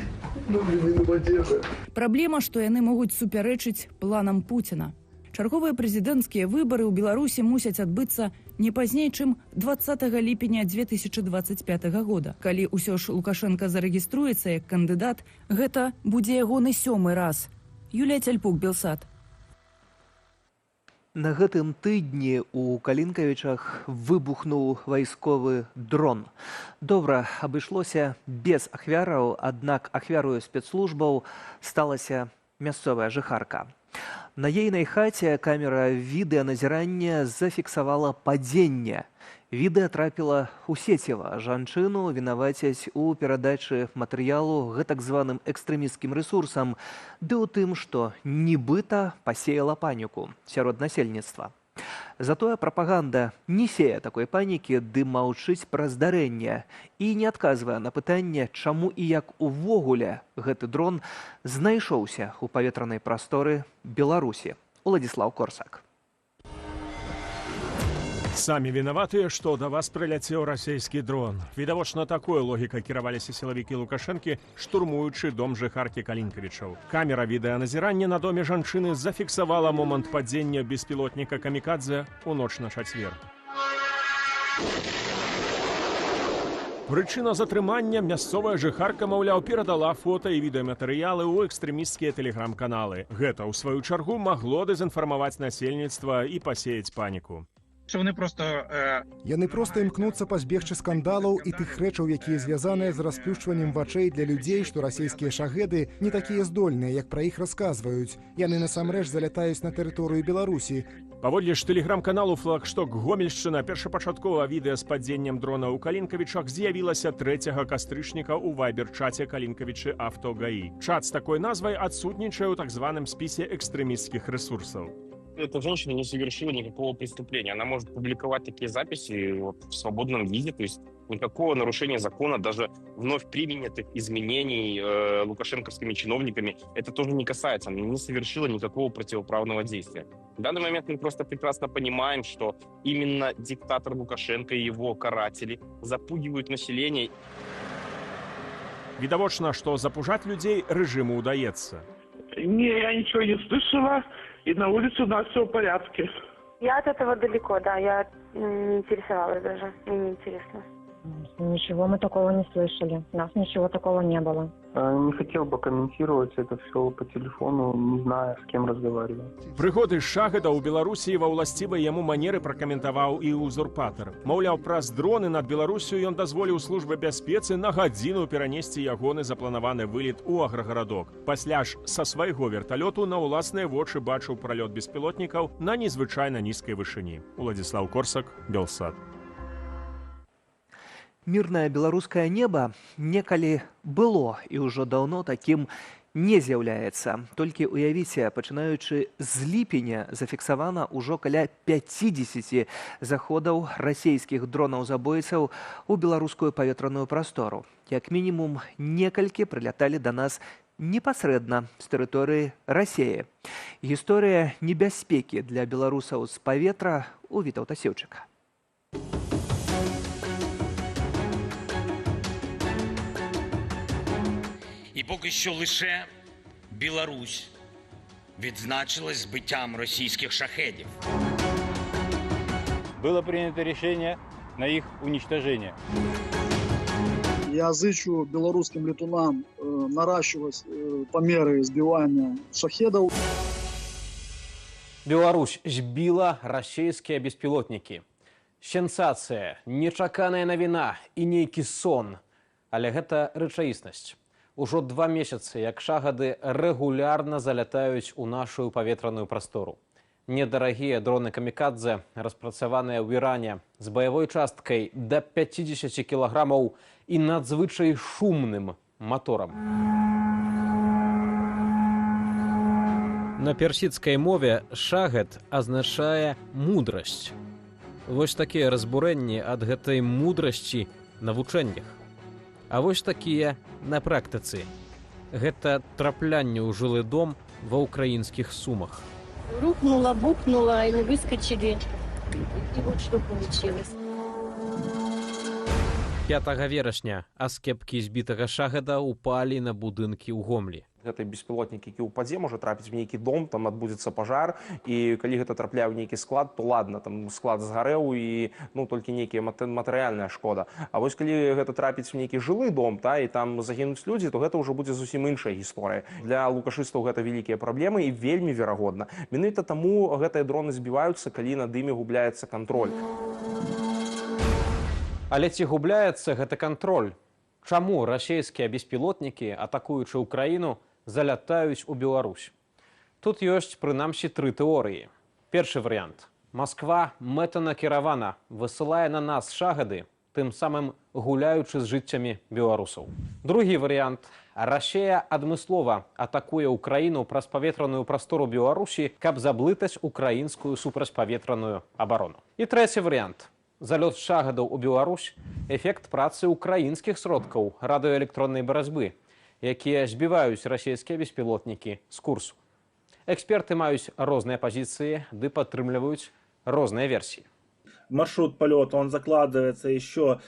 Праблема, што яны могуць супярэчыць планам Пуціна. Чарговыя прэзідэнцкія выбары ў Беларусі мусяць адбыцца не пазней, чым 20 ліпеня 2025 года. Калі ўсё ж Лукашенко зарэгіструецца як кандыдат, гэта будзе ягоны 7-й раз. Юлія Цяльпук, Белсат. На гэтым тыдні у Калінкавічах выбухнуў вайсковы дрон. Добра абышлося без ахвяраў, аднак ахвярою спецслужбаў сталася мясцовая жыхарка. На ейнай хаце камера відэаназірання зафіксавала падзенне. Відэа трапіла ў сеціва. Жанчыну вінавацяць у перадачы матэрыялу гэтак званым экстрэмісцкім рэсурсам, ды ў тым, што нібыта пасеяла паніку сярод насельніцтва. Затое прапаганда не сее такой панікі, ды маўчыць пра здарэнне і не адказвае на пытанне, чаму і як увогуле гэты дрон знайшоўся ў паветранай прасторы Беларусі. Уладзіслаў Корсак. Самі вінаватыя, што да вас прыляцеў расійскі дрон. Відавочна, такой логікай кіраваліся сілавікі Лукашэнкі, штурмуючы дом жыхаркі Калінкавічаў. Камера відэаназірання на доме жанчыны зафіксавала момант падзення беспілотніка камікадзе ў ноч на чацвер. Прычына затрымання мясцовая жыхарка, маўляў, перадала фота і відэаматэрыялы ў экстрэмісцкія тэлеграм-каналы. Гэта, ў сваю чаргу, магло дэзінфармаваць насельніцтва і пасеяць паніку. Яны проста імкнуцца пазбегчы скандалаў і тых рэчаў, якія звязаныя з расплюшчваннем вачэй для людзей, што расійскія шахеды не такія здольныя, як пра іх расказваюць. Яны насамрэч залятаюць на тэрыторыю Беларусі. Паводле ж тэлеграм-каналу «Флагшток Гомельшчына» першапачаткова відэа з падзеннем дрона ў Калінкавічах з'явілася 3 кастрычніка ў вайбер-чаце Калінкавічы Авто ГАИ. Чат з такой назвай адсутнічае ў так званым спісе экстрэмісцкіх рэсурсаў. Эта женщина не совершила никакого преступления. Она может публиковать такие записи в свободном виде, то есть никакого нарушения закона, даже вновь принятых изменений лукашенковскими чиновниками, это тоже не касается. Она не совершила никакого противоправного действия. В данный момент мы просто прекрасно понимаем, что именно диктатор Лукашенко и его каратели запугивают население. Відавочна, што запужаць людзей рэжыму ўдаецца. Не, я ничего не слышала. И на улице у нас все в порядке. Я от этого далеко, да, я не интересовалась даже, мне не интересно. Ничего мы такого не слышали, у нас ничего такого не было. Не хотел бы комментировать это все по телефону, не знаю, с кем разговариваю. Прыгоды шахеда ў Беларусі ва ўласцівай яму манеры пракаментаваў і ўзурпатар. Маўляў, праз дроны над Беларусю ён дазволіў службе бяспецы на гадзіну перанесці ягоны запланаваны вылет у аграгарадок. Пасля ж са свайго верталёту на ўласныя вочы бачыў пралёт беспілотнікаў на незвычайна нізкай вышыні. Уладзіслаў Корсак, Белсад. Мірнае беларускае неба некалі было і ўжо даўно такім не з'яўляецца. Толькі уявіце, пачынаючы з ліпеня зафіксавана ўжо каля 50 заходаў расійскіх дронаў-забойцаў у беларускую паветраную прастору. Як мінімум, некалькі прыляталі да нас непасрэдна з тэрыторыі Расіі. Гісторыя небяспекі для беларусаў з паветра у Вітаўта Сеўчыка. І поки що лише Білорусь відзначилась збиттям російських шахедів. Было принято решение на их уничтожение. Я зычу белорусским летунам наращивать померы сбивания шахедов. Беларусь збила расійскія беспілотнікі. Сенсацыя, нечаканая навіна і нейкі сон. Але гэта рэчаіснасць. Ужо 2 месяцы, як шахады рэгулярна залятаюць у нашу паветраную прастору. Недарагія дроны камікадзе, распрацаваныя ў Іране, з баявой часткай да 50 кілаграмаў і надзвычай шумным маторам. На персідскай мове шагет азначае мудрасць. Вось такія разбурэнні ад гэтай мудрасці на вучэннях. А вось такія на практыцы. Гэта траплянне ў жылы дом ва ўкраінскіх Сумах. Рухнула, бухнула, и мы выскочили. И вот что получилось. 5 верасня аскепкі збітага шахеда ўпалі на будынкі ў Гомлі. Гэты беспілотнік, які ўпадзе, можа трапіць в нейкі дом, там адбудзецца пажар, і калі гэта трапляе ў нейкі склад, то ладно, там склад згарэў і толькі нейкая матэрыяльная шкода. А вось калі гэта трапіць в нейкі жылы дом, і там загінуць людзі, то гэта ўжо будзе зусім іншая гісторыя. Для лукашыстаў гэта вялікія праблемы і вельмі верагодна. Менавіта таму гэтыя дроны збіваюцца, калі над імі губляецца кантроль. Але ці губляецца гэты кантроль? Чаму расійскія беспілотнікі, атакуючы ўкраіну, залятаюць у Беларусь? Тут ёсць, прынамсі, 3 тэорыі. Першы варыянт. Масква мэтанакіравана высылае на нас шагады, тым самым гуляючы з жыццямі беларусаў. Другі варыянт. Расія адмыслова атакуе ўкраіну праз паветраную прастору Беларусі, каб заблытаць украінскую супрацьпаветраную абарону. І трэці варыянт. Залёт шагадаў у Беларусь – эфект працы украінскіх сродкаў радыёэлектроннай барацьбы, якія збіваюць расійскія беспілотнікі з курсу. Эксперты маюць розныя пазіцыі ды падтрымліваюць розныя версіі. Маршрут полета, он закладывается еще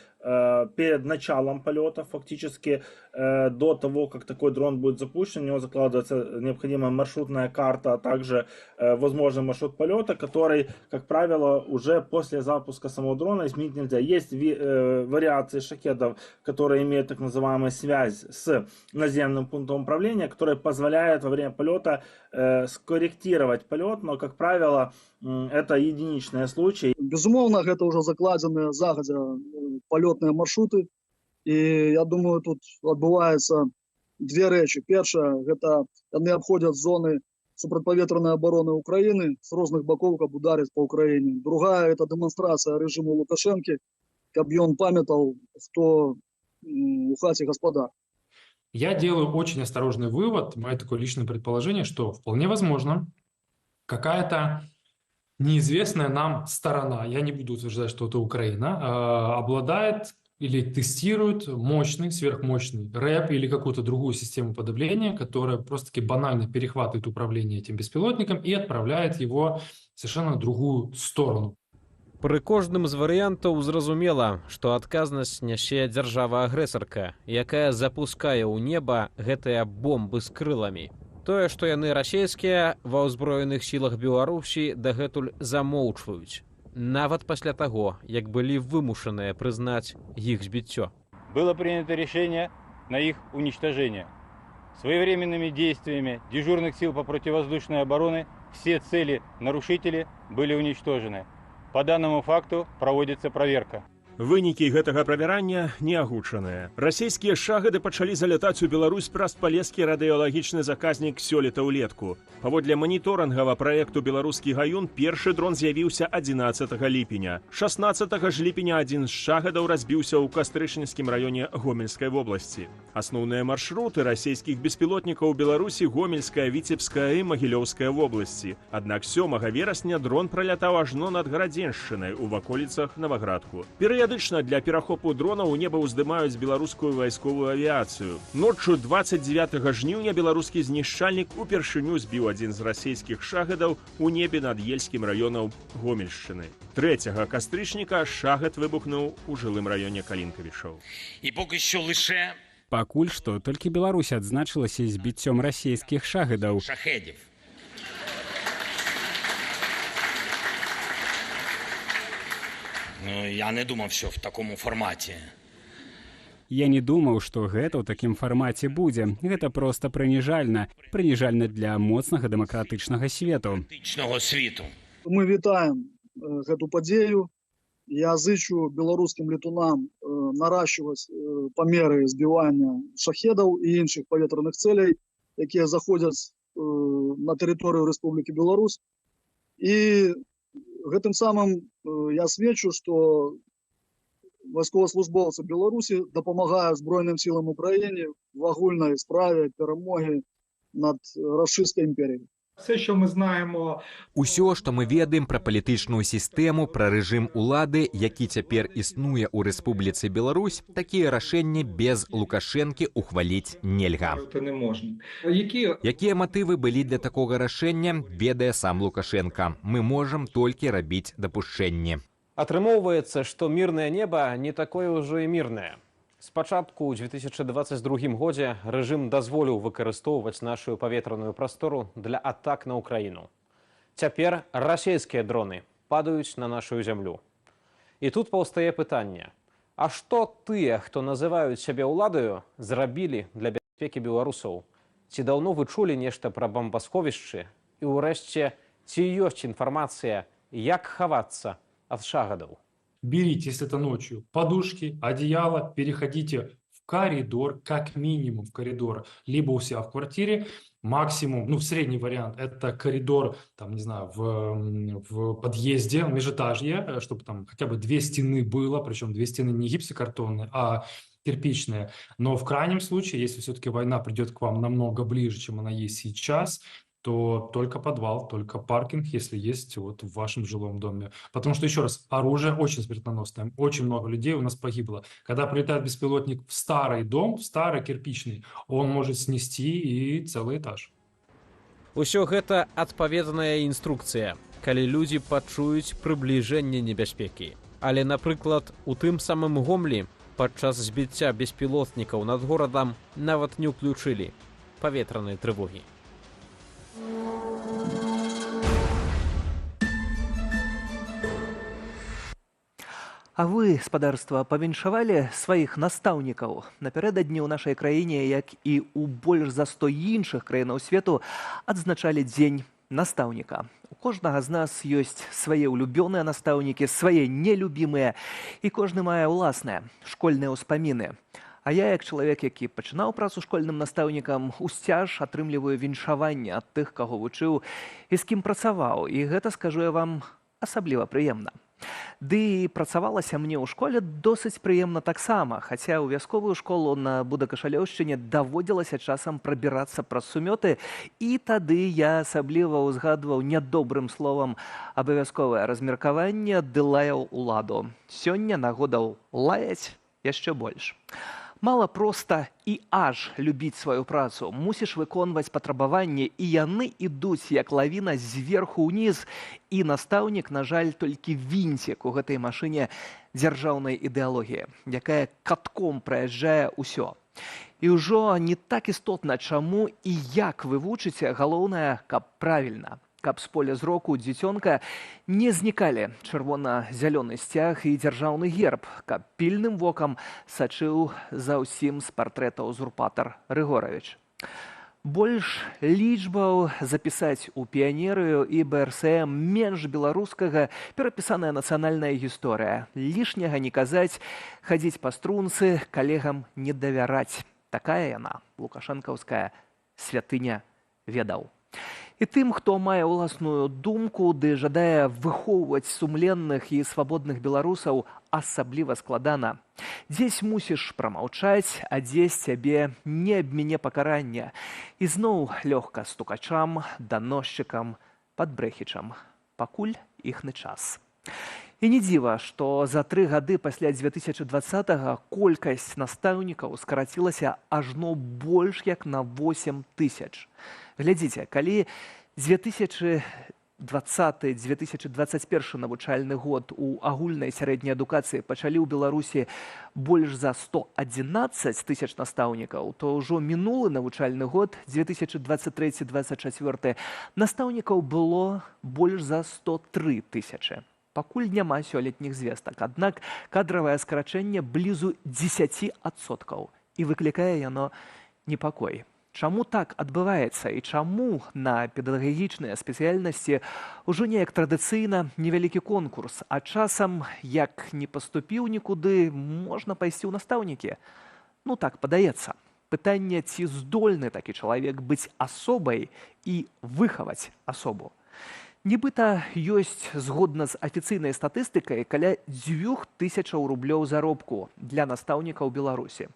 перед началом полета, фактически до того, как такой дрон будет запущен, у него закладывается необходимая маршрутная карта, а также возможный маршрут полета, который, как правило, уже после запуска самого дрона изменить нельзя. Есть вариации шахедов, которые имеют так называемую связь с наземным пунктом управления, которые позволяют во время полета скорректировать полет, но, как правило, это единичные случаи. Безумовно, это уже закладены загодя полетные маршруты. И я думаю, тут отбываются 2 речи. Первое, это они обходят зоны супрацьпаветраной обороны Украины с разных боков, как ударить по Украине. Другая, это демонстрация режиму Лукашенко, как он памятал, кто у хати господа. Я делаю очень осторожный вывод, мое такое личное предположение, что вполне возможно какая-то неизвестная нам сторона, я не буду утверждать, что это Украина, обладает или тестирует мощный, сверхмощный рэп или какую-то другую систему подавления, которая просто-таки банально перехватывает управление этим беспилотником и отправляет его в совершенно другую сторону. Пры кожным з варыянтаў зразумела, што адказнасць нясе дзяржава-агрэсарка, якая запускае ў неба гэтыя бомбы з крыламі. Тое, што яны расійскія, ва ўзброеных сілах Беларусі дагэтуль замоўчваюць. Нават пасля таго, як былі вымушаныя прызнаць іх збіццё. Было принято решение на их уничтожение. Своевременными действиями дежурных сил по противовоздушной обороне все цели-нарушители были уничтожены. По данному факту проводится проверка. Вынікі гэтага правярання не агучаныя. Расійскія шагады пачалі залятаць у Беларусь праз палескі радыёлагічны заказнік сёлета ўлетку. Паводле маніторынгава праекту «Беларускі гаюн» першы дрон з'явіўся 11 ліпеня. 16 ж ліпеня адзін з шагадаў разбіўся ў Кастрычніцкім раёне Гомельскай вобласці. Асноўныя маршруты расійскіх беспілотнікаў у Беларусі Гомельская, Віцебская і Магілёўская вобласці. Аднак 7 верасня дрон пралятаў ажно над Гарадзеншчынай у ваколіцах Наваградку. Перыядычна для перахопу дрона ў неба ўздымаюць беларускую вайсковую авіяцыю. Ноччу 29 жніўня беларускі знішчальнік упершыню збіў адзін з расійскіх шагадаў у небе над Ельскім раёнам Гомельшчыны. 3 кастрычніка шагад выбухнуў у жылым раёне Калінкавічоў. І поки що лише пакуль што толькі Беларусь адзначылася збіццём расійскіх шагадаў. Шахедів. Ну, я не думав, що в такому форматі. Я не думаў, што гэта ў такім фармаце будзе. Гэта проста прыніжальна. Прыніжальна для моцнага дэмакратычнага свету. Мы вітаем гэту падзею. Я зычу беларускім летунам наращивать памеры збівання шахедаў і іншых паветраных цэлей, якія заходзяць на тэрыторыю Рэспублікі Беларусь. І гэтым самым я сведчу, што вайсковаслужбоўцы Беларусі дапамагаюць Збройным сілам Украіны в агульнай справе перамогі над рашысцкай імперіяй. Все, що ми знаємо, усё, што мы ведаем пра палітычную сістэму, пра рэжым улады, які цяпер існуе ў Рэспубліцы Беларусь, такія рашэнні без Лукашэнкі ухваліць нельга. Якія матывы былі для такога рашэння, ведае сам Лукашенка. Мы можам толькі рабіць дапушчэнні. Атрымоўваецца, што мірнае неба не такое ўжо і мірнае. Спачатку ў 2022 годзе рэжым дазволіў выкарыстоўваць нашу паветраную прастору для атак на Украіну. Цяпер расійскія дроны падаюць на нашу зямлю. І тут паўстае пытанне: а што тыя, хто называюць сябе ўладаю, зрабілі для бяспекі беларусаў? Ці даўно вы чулі нешта пра бамбасховішчы? І ўрэшце, ці ёсць інфармацыя, як хавацца ад шагадаў? Берите, если это ночью, подушки, одеяло, переходите в коридор, как минимум в коридор, либо у себя в квартире, максимум, ну, средний вариант, это коридор, там, не знаю, в подъезде, межэтажье, чтобы там хотя бы 2 стены было, причем 2 стены не гипсокартонные, а кирпичные. Но в крайнем случае, если все-таки война придет к вам намного ближе, чем она есть сейчас, то только подвал, только паркинг, если есть вот в вашем жилом доме. Потому что, еще раз, оружие очень смертоносное. Очень много людей у нас погибло. Когда прилетает беспилотник в старый дом, в старый кирпичный, он может снести и целый этаж. Усё гэта адпаведная інструкцыя, калі людзі пачуюць прыбліжэнне небяспекі. Але, напрыклад, у тым самым Гомлі падчас збіцця беспілотнікаў над горадам нават не ўключылі паветраныя трывогі. А вы, спадарства, павіншавалі сваіх настаўнікаў? Напярэдадні ў нашай краіне, як і ў больш за 100 іншых краінаў свету, адзначалі дзень настаўніка. У кожнага з нас ёсць свае ўлюбёныя настаўнікі, свае нелюбімыя, і кожны мае ўласныя школьныя ўспаміны. А я, як чалавек, які пачынаў працу школьным настаўнікам, усцяж атрымліваю віншаванне ад тых, каго вучыў і з кім працаваў. І гэта, скажу я вам, асабліва прыемна. Ды і працавалася мне ў школе досыць прыемна таксама, хаця ў вясковую школу на Будакашалёўшчыне даводзілася часам прабірацца праз сумёты, і тады я асабліва ўзгадваў нядобрым словам абавязковае размеркаванне ды лаяў уладу. Сёння нагодаў лаяць яшчэ больш. Мала проста і аж любіць сваю працу. Мусіш выконваць патрабаванні, і яны ідуць як лавіна зверху ўніз. І настаўнік, на жаль, толькі вінцік у гэтай машыне дзяржаўнай ідэалогіі, якая катком праязджае ўсё. І ўжо не так істотна, чаму і як вы вучыце, галоўнае, каб правільна. Каб з поля зроку дзіцёнка не знікалі чырвона-зялёны сцяг і дзяржаўны герб, каб пільным вокам сачыў за ўсім з партрэта узурпатар Рыгоравіч. Больш лічбаў запісаць у піянерыю і БРСМ, менш беларускага, перапісаная нацыянальная гісторыя. Лішняга не казаць, хадзіць па струнцы, калегам не давяраць. Такая яна, лукашэнкаўская святыня ведаў. І тым, хто мае ўласную думку ды жадае выхоўваць сумленных і свабодных беларусаў, асабліва складана. Дзесь мусіш прамаўчаць, а дзесь цябе не абміне пакарання. І зноў лёгка стукачам, даносчыкам, падбрэхічам. Пакуль іхны час. І не дзіва, што за 3 гады пасля 2020-го колькасць настаўнікаў скарацілася ажно больш як на 8 000. Глядзіце, калі 2020-2021 навучальны год у агульнай сярэдняй адукацыі пачалі ў Беларусі больш за 111 000 настаўнікаў, то ўжо мінулы навучальны год, 2023-2024, настаўнікаў было больш за 103 000. Пакуль няма сёлетніх звестак, аднак кадравае скарачэнне блізу 10%, і выклікае яно непакой. Чаму так адбываецца і чаму на педагагічныя спецыяльнасці ўжо неяк традыцыйна невялікі конкурс, а часам, як не паступіў нікуды, можна пайсці ў настаўнікі? Ну так падаецца. Пытанне, ці здольны такі чалавек быць асобай і выхаваць асобу. Нібыта ёсць, згодна з афіцыйнай статыстыкай, каля 2000 рублёў заробку для настаўнікаў Беларусі.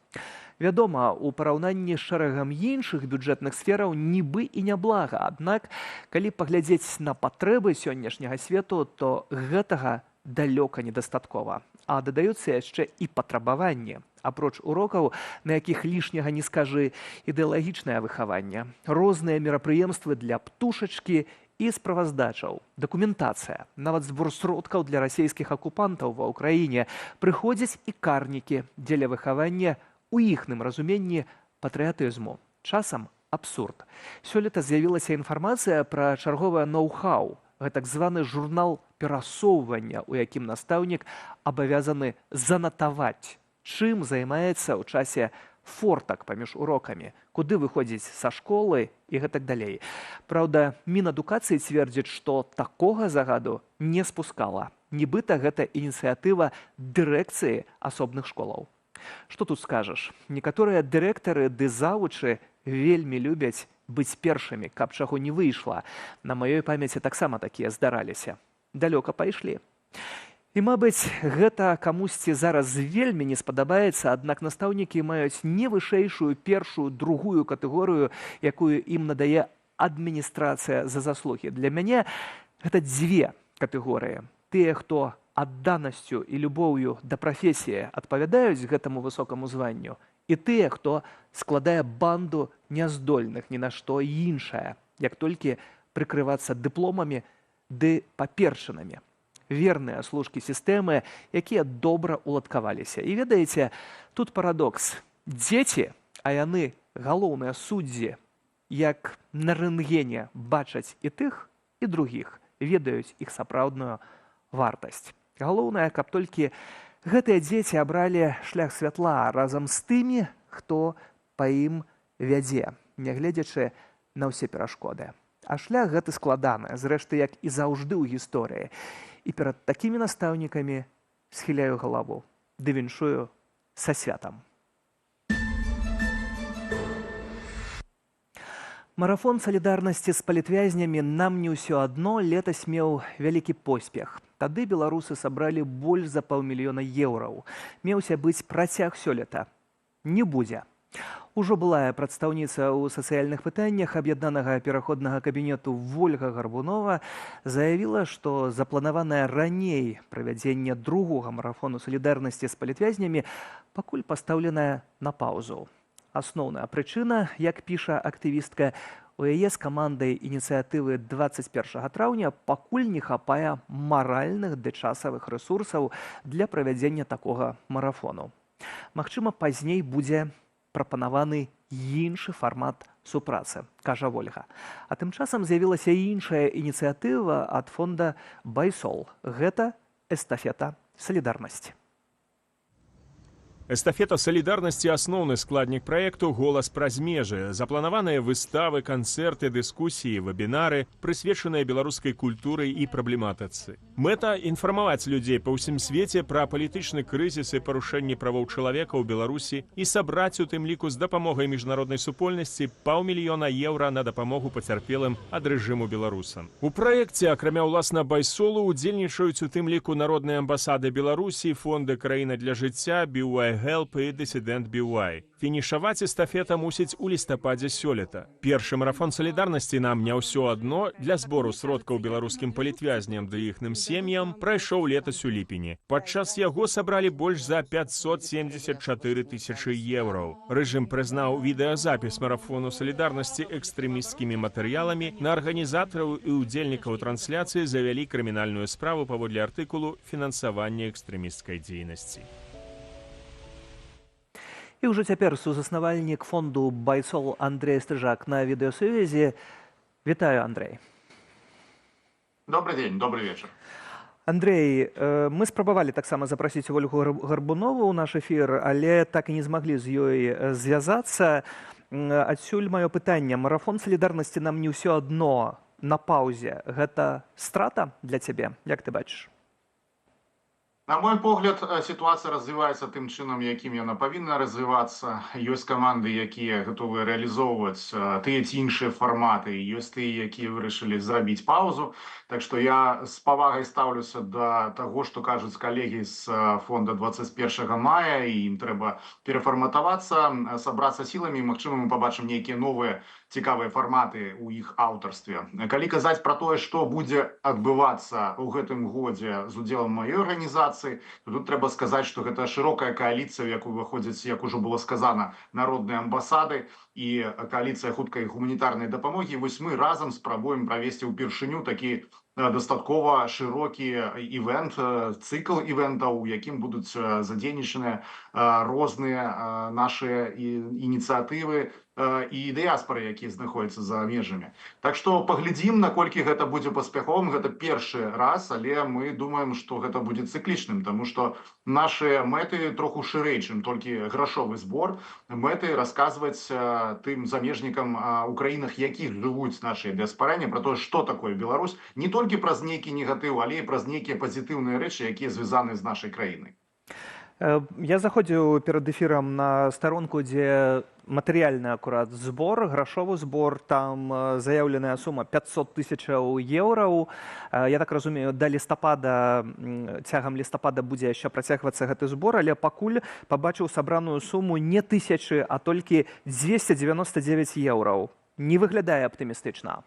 Вядома, у параўнанні з шэрагам іншых бюджэтных сфераў нібы і няблага, аднак, калі паглядзець на патрэбы сённяшняга свету, то гэтага далёка недастаткова. А дадаюцца яшчэ і патрабаванні. Апроч урокаў, на якіх лішняга не скажы, ідэалагічнае выхаванне, розныя мерапрыемствы для птушачкі І справаздачаў, дакументацыя, нават збор сродкаў для расійскіх акупантаў ва ўкраіне, прыходзяць і карнікі дзеля выхавання у іхным разуменні патрыятызму. Часам абсурд. Сёлета з'явілася інфармацыя пра чарговае ноу-хау, гэтак званы журнал перасоўвання, у якім настаўнік абавязаны занатаваць, чым займаецца ў часе фортак паміж урокамі, куды выходзіць са школы і гэтак далей. Праўда, Мінадукацыі цвердзіць, што такога загаду не спускала. Нібыта гэта ініцыятыва дырэкцыі асобных школаў. Што тут скажаш? Некаторыя дырэктары ды завучы вельмі любяць быць першымі, каб чаго не выйшла. На маёй памяці таксама такія здараліся. Далёка пайшлі. І, мабыць, гэта камусьці зараз вельмі не спадабаецца, аднак настаўнікі маюць не вышэйшую першую, другую катэгорыю, якую ім надае адміністрацыя за заслугі. Для мяне гэта дзве катэгорыі. Тыя, хто адданасцю і любоўю да прафесіі адпавядаюць гэтаму высокаму званню, і тыя, хто складае банду няздольных ні на што іншае, як толькі прыкрывацца дыпломамі ды паперчынамі. Верныя служкі сістэмы, якія добра уладкаваліся. І ведаеце, тут парадокс. Дзеці, а яны галоўныя суддзі, як на рэнтгене бачаць і тых, і другіх, ведаюць іх сапраўдную вартасць. Галоўнае, каб толькі гэтыя дзеці абралі шлях святла разам з тымі, хто па ім вядзе, нягледзячы на ўсе перашкоды. А шлях гэты складаны, зрэшты, як і заўжды ў гісторыі. І перад такімі настаўнікамі схіляю галаву, ды віншую са святам. Марафон салідарнасці з палітвязнямі «Нам не ўсё адно» летась меў вялікі поспех. Тады беларусы сабралі больш за 500 000 еўраў. Меўся быць працяг сёлета. Не будзе. Ужо былая прадстаўніца ў сацыяльных пытаннях аб'яднанага пераходнага кабінету Вольга Гарбунова заявіла, што запланаванае раней правядзенне другога марафону салідарнасці з палітвязнямі пакуль пастаўленая на паўзу. Асноўная прычына, як піша актывістка, у яе з камандай ініцыятывы 21 траўня пакуль не хапае маральных ды часавых рэсурсаў для правядзення такога марафону. Магчыма, пазней будзе прапанаваны іншы фармат супрацы, кажа Вольга. А тым часам з'явілася іншая ініцыятыва ад фонда «Байсол». Гэта эстафета салідарнасці. Эстафета салідарнасці – асноўны складнік праекту «Голас праз межы». Запланаваныя выставы, канцэрты, дыскусіі, вебінары, прысвечаныя беларускай культуры і праблематыцы. Мэта – інфармаваць людзей па ўсім свеце пра палітычны крызіс і парушэнні правоў чалавека ў Беларусі і сабраць у тым ліку з дапамогай міжнароднай супольнасці 500 000 еўра на дапамогу пацярпелым ад рэжыму беларусам. У праекце, акрамя ўласна Байсолу, удзельнічаюць у тым ліку народныя амбасады Беларусі, фонды «Краіна для жыцця», BY Help і Dissident BY. Фінішаваць эстафета мусіць у лістападзе сёлета. Першы марафон салідарнасці «Нам не ўсё адно» для збору сродкаў беларускім палітвязням ды іхным сем'ям прайшоў летась у ліпені. Падчас яго сабралі больш за 574 000 еўраў. Рэжым прызнаў відэазапіс марафону салідарнасці экстрэмісцкімі матэрыяламі, на арганізатараў і ўдзельнікаў трансляцыі завялі крымінальную справу паводле артыкулу «Фінансаванне экстрэмісцкай дзейнасці». І ўжо цяпер сузаснавальнік фонду «Байсол» Андрей Стрыжак на відэасувязі. Вітаю, Андрей. Добрый день, добрый вечер. Андрей, мы спрабавалі таксама запрасіць Ольгу Гарбунову ў наш эфір, але так і не змаглі з ёй звязацца. Адсюль маё пытанне. Марафон салідарнасці «Нам не ўсё адно» на паўзе. Гэта страта для цябе, як ты бачыш? На мой погляд, ситуация развивается тым чынам, якім яна павінна развівацца. Ёсць каманды, якія гатовыя рэалізоўваць тыя ці іншыя фарматы, ёсць тыя, якія вырашылі зрабіць паузу. Так што я з павагай стаўлюся да таго, што кажуць калегі з фонда 21 мая, і ім трэба перафарматавацца, сабрацца сіламі, магчыма, мы пабачым нейкія новыя цікавыя фарматы ў іх аўтарстве. Калі казаць пра тое, што будзе адбывацца ў гэтым годзе з удзелам маёй арганізацыі, працы. Тут трэба сказаць, што гэта шырокая кааліцыя, у якую выходзяць, як ужо было сказана, народныя амбасады і кааліцыя хуткай гуманітарнай дапамогі. Вось мы разам спрабуем правесці ўпершыню такі дастаткова шырокі івент, цыкл івентаў, у якім будуць задзейнічаныя розныя нашыя ініцыятывы і дыяспоры, якія знаходзяцца за межамі. Так што паглядзім, наколькі гэта будзе паспяховым. Гэта першы раз, але мы думаем, што гэта будзе цыклічным, таму што нашыя мэты троху шырэй, чым толькі грашовы збор. Мэты расказваць тым замежнікам у краінах, якіх жывуць нашыя дыяспарані, пра тое, што такое Беларусь, не толькі праз нейкі негатыў, але і праз нейкія пазітыўныя рэчы, якія звязаны з нашай краінай. Я заходзіў перад эфірам на старонку, дзе матэрыяльны акурат збор, грашовы збор, там заяўленая сума 500 тысячаў еўраў. Я так разумею, да лістапада, цягам лістапада будзе яшчэ працягвацца гэты збор, але пакуль пабачыў сабраную суму не 1000, а толькі 299 еўраў. Не выглядае аптымістычна.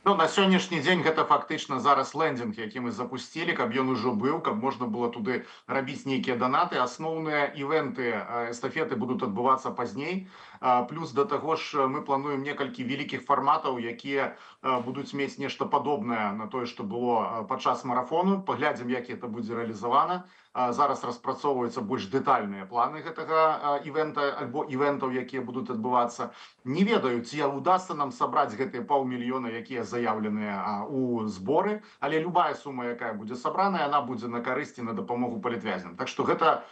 Ну, на сённяшні дзень гэта фактычна зараз лендинг, які мы запусцілі, каб ён ужо быў, каб можна было туды рабіць нейкія данаты. Асноўныя івенты, эстафеты будуць адбывацца пазней. Плюс да таго ж мы плануем некалькі вялікіх фарматаў, якія будуць мець нешта падобнае на тое, што было падчас марафону. Паглядзім, як гэта будзе рэалізавана. Зараз распрацоўваюцца больш дэтальныя планы гэтага івента альбо івентаў, якія будуць адбывацца. Не ведаю, ці удасца нам сабраць гэтыя 500 000, якія заявленыя у зборы, але любая сума, якая будзе сабраная, она будзе на карысці, на дапамогу палітвязням. Так што гэта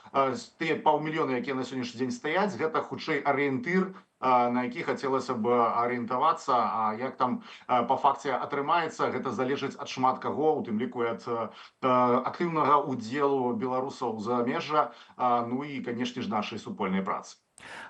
тыя 500 000, якія на сённяшні дзень стаяць, гэта хутчэй арыентыр, на які хацелася б арыентавацца, а як там па факце атрымаецца, гэта залежыць ад шмат каго, у тым ліку ад актыўнага удзелу беларусаў замежжа, ну і, канешне ж, нашай супольнай працы.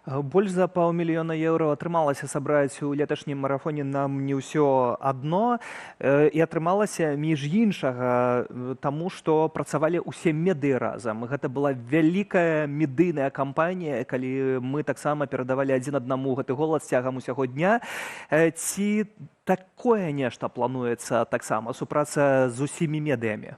Больш за 500 000 еўраў атрымалася сабраць у леташнім марафоне нам не ўсё адно, і атрымалася між іншага таму, што працавалі ўсе медыі разам. Гэта была вялікая медыйная кампанія, калі мы таксама перадавалі адзін аднаму гэты голас цягам усяго дня. Ці такое нешта плануецца таксама, супраца з усімі медыямі?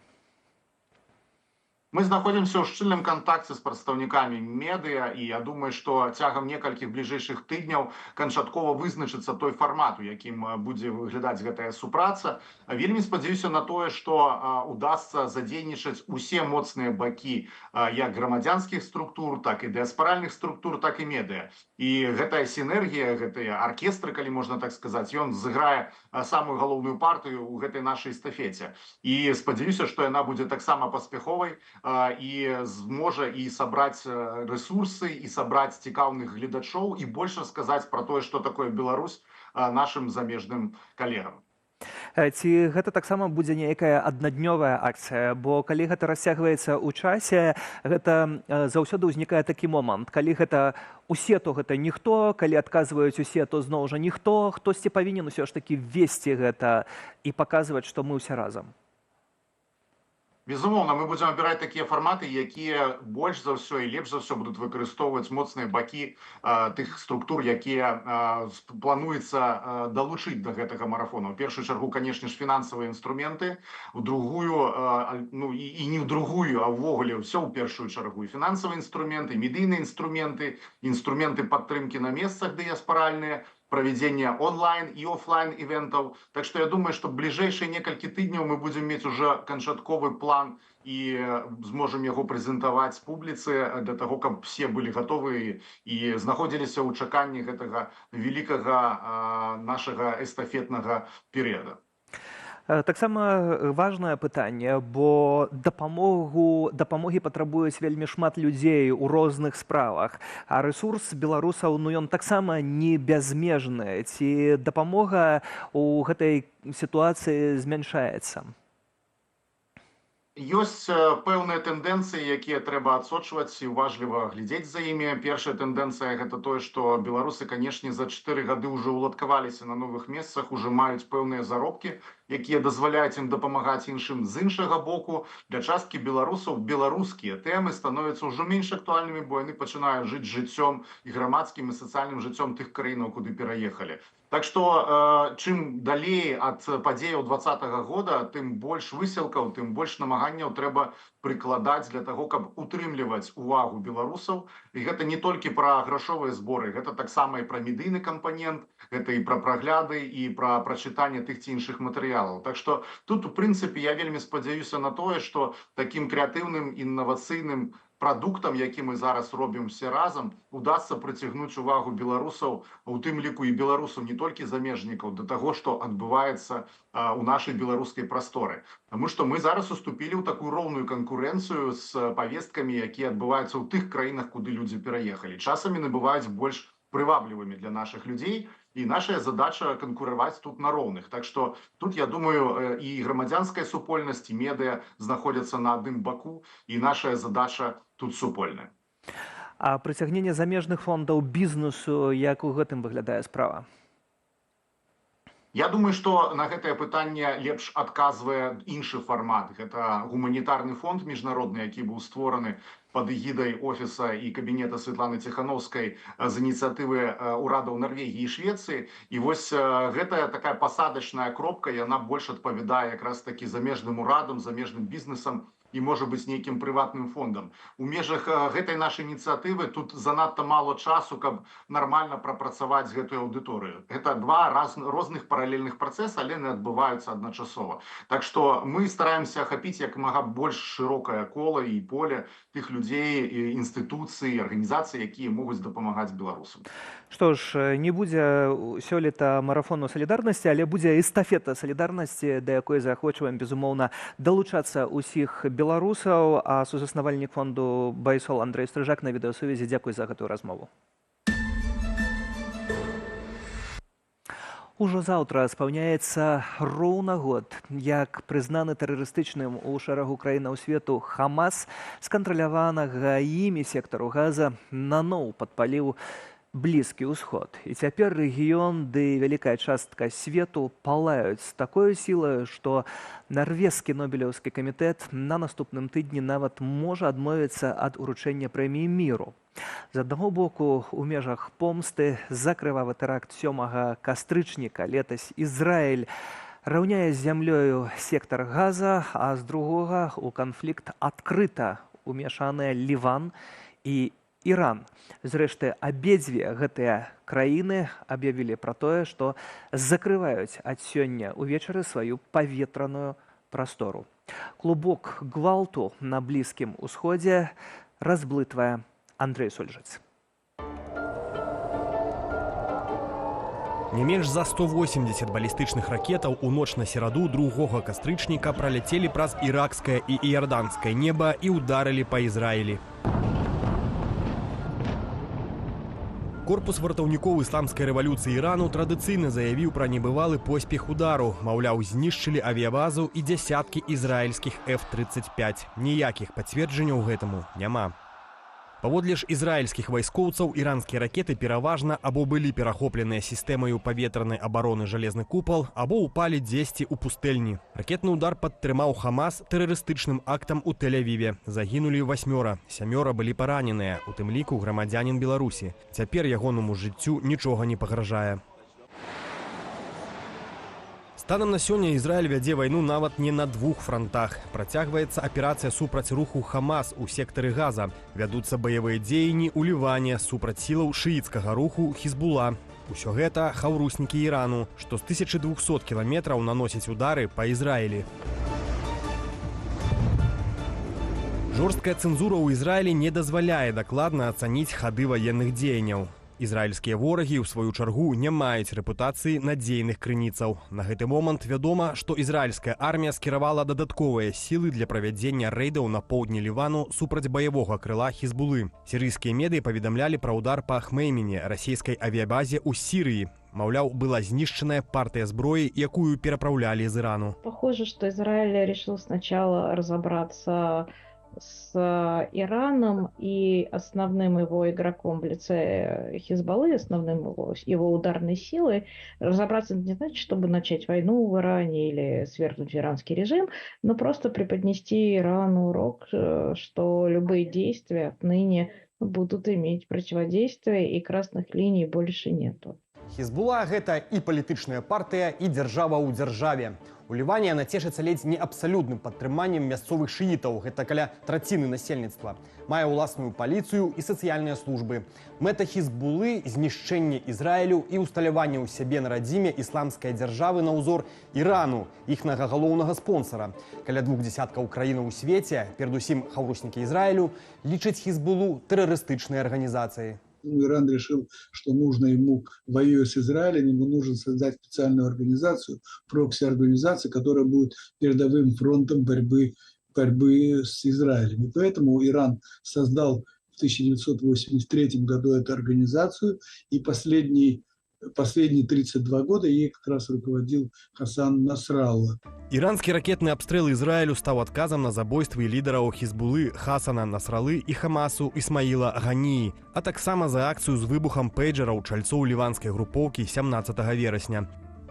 Мы знаходзімся ў шчыльным кантакце з прадстаўнікамі медыа, і я думаю, што цягам некалькіх бліжэйшых тыдняў канчаткова вызначыцца той фармат, у якім будзе выглядаць гэтая супраца. Вельмі спадзяюся на тое, што удасца задзейнічаць усе моцныя бакі як грамадзянскіх структур, так і дыяспаральных структур, так і медыа. І гэтая сінергія, гэтыя аркестры, калі можна так сказаць, ён зыграе самую галоўную партыю ў гэтай нашай эстафеце. І спадзяюся, што яна будзе таксама паспяховай, і зможа і сабраць рэсурсы, і сабраць цікаўных гледачоў, і больш сказаць пра тое, што такое Беларусь нашым замежным калегам. Ці гэта таксама будзе нейкая аднаднёвая акцыя, бо калі гэта расцягваецца ў часе, гэта заўсёды ўзнікае такі момант. Калі гэта усе, то гэта ніхто, калі адказваюць усе, то зноў жа ніхто, хтосьці павінен усё ж такі весці гэта і паказваць, што мы ўсе разам. Безумоўна, мы будзем абіраць такія фарматы, якія больш за ўсё і лепш за ўсё будуць выкарыстоўваць моцныя бакі тых структур, якія плануецца далучыць да гэтага марафону. У першую чаргу, канешне ж, фінансавыя інструменты, у другую, ну і не ў другую, а ўвогуле ўсё ў першую чаргу. І фінансавыя інструменты, медыйныя інструменты, інструменты падтрымкі на месцах дыяспаральныя, правядзення онлайн і офлайн івентаў. Так што я думаю, што бліжэйшыя некалькі тыдняў мы будзем мець уже канчатковы план і зможам яго прэзентаваць публіцы для таго, каб все былі гатовы і знаходзіліся ў чаканні гэтага вялікага нашага эстафетнага перыяда. Таксама важнае пытанне, бо дапамогі патрабуюць вельмі шмат людзей у розных справах, а рэсурс беларусаў, ну ён таксама не бязмежны. Ці дапамога ў гэтай сітуацыі змяншаецца? Ёсць пэўныя тэндэнцыі, якія трэба адсочваць і уважліва глядзець за імі. Першая тэндэнцыя – гэта тое, што беларусы, канешне, за 4 гады ўжо ўладкаваліся на новых месцах, уже маюць пэўныя заробкі, якія дазваляюць ім дапамагаць іншым. З іншага боку, для часткі беларусаў беларускія тэмы становяцца ўжо менш актуальнымі, бо яны пачынаюць жыць жыццём і грамадскім, і сацыяльным жыццём тых краінаў, куды пераехалі. Так што чым далей ад падзеяў 2020 года, тым больш высілкаў, тым больш намаганняў трэба прыкладаць для таго, каб утрымліваць увагу беларусаў. І гэта не толькі пра грашовыя зборы, гэта таксама і пра медыйны кампанент, гэта і пра прагляды, і пра прачытанне тых ці іншых матэрыялаў. Так што тут, у прынцыпе, я вельмі спадзяюся на тое, што такім крэатыўным, інавацыйным прадуктам, які мы зараз робім все разам, удасца прыцягнуць увагу беларусаў, у тым ліку і беларусаў, не толькі замежнікаў, да таго, што адбываецца у нашай беларускай прасторы. Таму што мы зараз уступілі ў такую роўную канкурэнцыю з павесткамі, якія адбываюцца ў тых краінах, куды людзі пераехалі. Часамі набываюць больш прываблівымі для нашых людзей, і наша задача канкураваць тут на роўных. Так што тут, я думаю, і грамадзянская супольнасць, і медыа знаходзяцца на адным баку, і наша задача тут супольная. А прыцягненне замежных фондаў бізнесу, як у гэтым выглядае справа? Я думаю, што на гэтае пытанне лепш адказвае іншы фармат. Гэта гуманітарны фонд міжнародны, які быў створаны пад эгідай офіса і кабінета Светланы Ціхановскай з ініцыятывы ўрадаў Нарвегіі і Швецыі. І вось гэтая такая пасадачная кропка, яна больш адпавядае якраз такі замежным урадам, замежным бізнесам і, можа быць, нейкім прыватным фондам. У межах гэтай нашай ініцыятывы тут занадта мало часу, каб нармальна прапрацаваць гэтую аўдыторыю. Гэта два розных паралельных працэса, але не адбываюцца адначасова. Так што мы стараемся ахапіць як мага больш шырокае кола і поле тых людзей, інстытуцый, арганізацый, якія могуць дапамагаць беларусам. Што ж, не будзе сёлета марафону салідарнасці, але будзе эстафета салідарнасці, да якой заахвочваем, безумоўна, далучацца ўсіх беларусаў. А сузаснавальнік фонду Байсол Андрэй Стрыжак на відэасувязі. Дзякуй за гэтую размову. Ужо заўтра спаўняецца роўна год, як прызнаны тэрарыстычным у шэрагу краінаў свету Хамас з кантраляванага імі сектару Газа наноў падпаліў Блізкі ўсход. І цяпер рэгіён ды вялікая частка свету палаюць з такой сілай, што нарвежскі нобелеўскі камітэт на наступным тыдні нават можа адмовіцца ад уручэння прэміі міру. З аднаго боку, у межах помсты за крывавы тэракт 7 кастрычніка летась Ізраіль раўняе з зямлёю сектар Газа, а з другога у канфлікт адкрыта умешаныя Ліван і Іран. Зрэшты, абедзве гэтыя краіны аб'явілі пра тое, што закрываюць ад сёння ўвечары сваю паветраную прастору. Клубок гвалту на Блізкім усходзе разблытвае Андрэй Сольжыц. Не менш за 180 балістычных ракетаў у ноч на сераду 2 кастрычніка праляцелі праз іракскае і іорданскае неба і ўдарылі па Ізраілі. Корпус вартаўнікоў ісламскай рэвалюцыі Ірану традыцыйна заявіў пра небывалы поспех удару. Маўляў, знішчылі авіябазу і дзясяткі ізраільскіх F-35. Ніякіх пацверджанняў гэтаму няма. Паводле ж ізраільскіх вайскоўцаў, іранскія ракеты пераважна або былі перахопленыя сістэмаю паветранай абароны «Жалезны купал», або ўпалі дзесьці ў пустэльні. Ракетны удар падтрымаў Хамас тэрарыстычным актам у Тель-Авіве. Загінулі 8, 7 былі параненыя, у тым ліку грамадзянін Беларусі. Цяпер ягонаму жыццю нічога не пагражае. Станам на сёння Ізраіль вядзе вайну нават не на 2 фронтах. Працягваецца аперацыя супраць руху Хамас у сектары Газа. Вядуцца баявыя дзеянні ў Ліване супраць сілаў шыіцкага руху Хізбула. Усё гэта хаўруснікі Ірану, што з 1200 кіламетраў наносяць удары па Ізраілі. Жорсткая цэнзура ў Ізраілі не дазваляе дакладна ацаніць хады ваенных дзеянняў. Ізраільскія ворагі, у сваю чаргу, не маюць рэпутацыі надзейных крыніцаў. На гэты момант вядома, што ізраільская армія скіравала дадатковыя сілы для правядзення рэйдаў на поўдні Лівану супраць баявога крыла Хізбулы. Сірыйскія медыі паведамлялі пра ўдар па Хмейміне, расійскай авіябазе ў Сірыі. Маўляў, была знішчаная партыя зброі, якую перапраўлялі з Ірану. Похоже, что Израиль решил сначала разобраться с Ираном, и основным его игроком в лице Хизбаллы, основным его ударной силой, разобраться не значит, чтобы начать войну в Иране или свергнуть иранский режим, но просто преподнести Ирану урок, что любые действия отныне будут иметь противодействие, и красных линий больше нету. Хізбула – гэта і палітычная партыя, і дзяржава ў дзяржаве. У Ліване яна цешыцца ледзь не абсалютным падтрыманнем мясцовых шыітаў, гэта каля траціны насельніцтва. Мае ўласную паліцыю і сацыяльныя службы. Мэта Хізбулы – знішчэнне Ізраілю і ўсталяванне ў сябе на радзіме ісламскай дзяржавы на ўзор Ірану, іхнага галоўнага спонсара. Каля 20 краінаў у свеце, перадусім хаўруснікі Ізраілю, лічаць Хізбулу тэрарыстычнай арганізацыяй. Иран решил, что нужно ему, воюя с Израилем, ему нужно создать специальную организацию, прокси-организацию, которая будет передовым фронтом борьбы с Израилем. И поэтому Иран создал в 1983 году эту организацию, и последние 32 года ей как раз руководил Хасан Насралла. Іранскі ракетны абстрэл Ізраілю стаў адказам на забойствы лідараў Хізбулы Хасана Насралы і Хамасу Ісмаіла Ганіі, а таксама за акцыю з выбухам пейджераў чальцоў ліванскай групоўкі 17 верасня.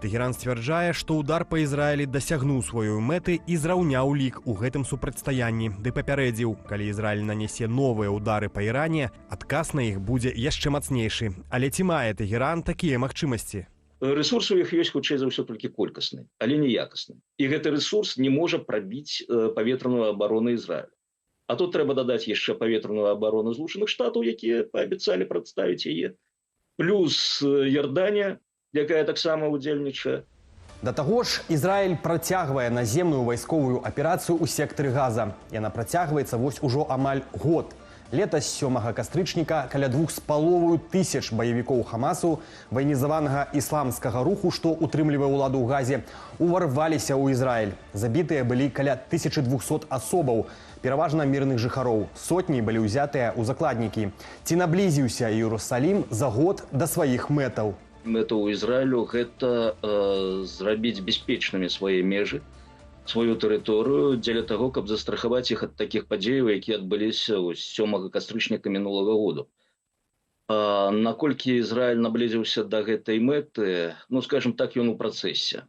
Тэхеран сцвярджае, што ўдар па Ізраілі дасягнуў сваёй мэты і зраўняў лік у гэтым супрацьстаянні, ды папярэдзіў, калі Ізраіль нанясе новыя ўдары па Іране, адказ на іх будзе яшчэ мацнейшы. Але ці мае Тэхеран такія магчымасці? Ресурс у іх ёсць, хутчэй за ўсё, толькі колькасны, але не якасны. І гэты ресурс не можа прабіць паветраную абарону Ізраіля. А тут трэба дадаць яшчэ паветраную абарону Злучаных Штатаў, якія паабяцалі прадставіць яе, плюс Ярданія, якая таксама удзельнічае. Да таго ж, Ізраіль працягвае наземную вайсковую аперацыю ў сектары Газа. Яна працягваецца вось ужо амаль год. Летась 7 кастрычніка каля 2500 баевікоў Хамасу, ваенізаванага ісламскага руху, што утрымлівае ўладу ў Газе, уварваліся ў Ізраіль. Забітыя былі каля 1200 асобаў, пераважна мірных жыхароў. Сотні былі ўзятыя ў закладнікі. Ці наблізіўся Іерусалім за год да сваіх мэтаў? Мэта ў Ізраілю гэта зрабіць бяспечнымі свае межы, сваю тэрыторыю, дзеля таго, каб застрахаваць іх ад такіх падзеяў, якія адбыліся 7 кастрычніка мінулага году. Наколькі Ізраіль наблізіўся да гэтай мэты, скажем так, ён у працэсе.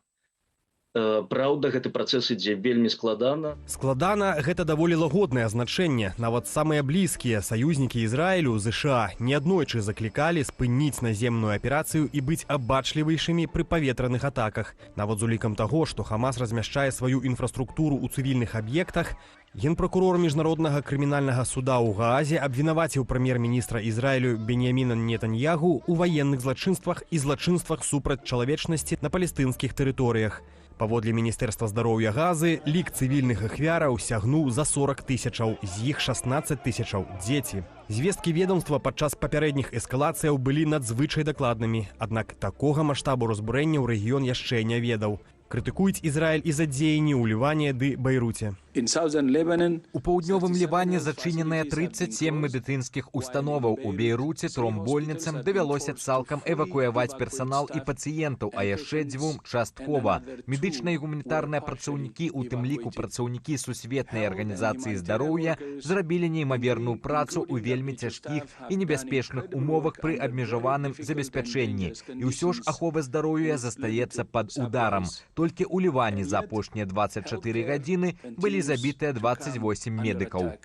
Праўда, гэты працэс ідзе вельмі складана. Складана – гэта даволі лагоднае значэнне. Нават самыя блізкія саюзнікі Ізраілю, ЗША, неаднойчы заклікалі спыніць наземную аперацыю і быць абачлівейшымі пры паветраных атаках. Нават з улікам таго, што Хамас размяшчае сваю інфраструктуру ў цывільных аб'ектах, генпракурор міжнароднага крымінальнага суда ў Гаазе абвінаваціў прэм'ер-міністра Ізраілю Беньяміна Нетаньягу ў ваенных злачынствах і злачынствах супраць чалавечнасці на палестынскіх тэрыторыях. Паводле Міністэрства здароўя Газы, лік цывільных ахвяраў сягнуў за 40 000, з іх 16 000 – дзеці. Звесткі ведомства падчас папярэдніх эскалацыяў былі надзвычай дакладнымі, аднак такога маштабу разбурэння ў рэгіён яшчэ не ведаў. Крытыкуюць Ізраіль і за дзеянні ў Ліване ды Бейруце. У паўднёвым Ліване зачыненыя 37 медыцынскіх установаў. У Бейруце 3 больніцам давялося цалкам эвакуяваць персанал і пацыентаў, а яшчэ 2 часткова. Медычныя і гуманітарныя працаўнікі, у тым ліку працаўнікі Сусветнай арганізацыі здароўя, зрабілі неймаверную працу ў вельмі цяжкіх і небяспечных умовах пры абмежаваным забеспячэнні. І ўсё ж ахова здароўя застаецца пад ударам. Толькі ў Ліване за апошнія 24 гадзіны былі забітыя 28 медыкаў.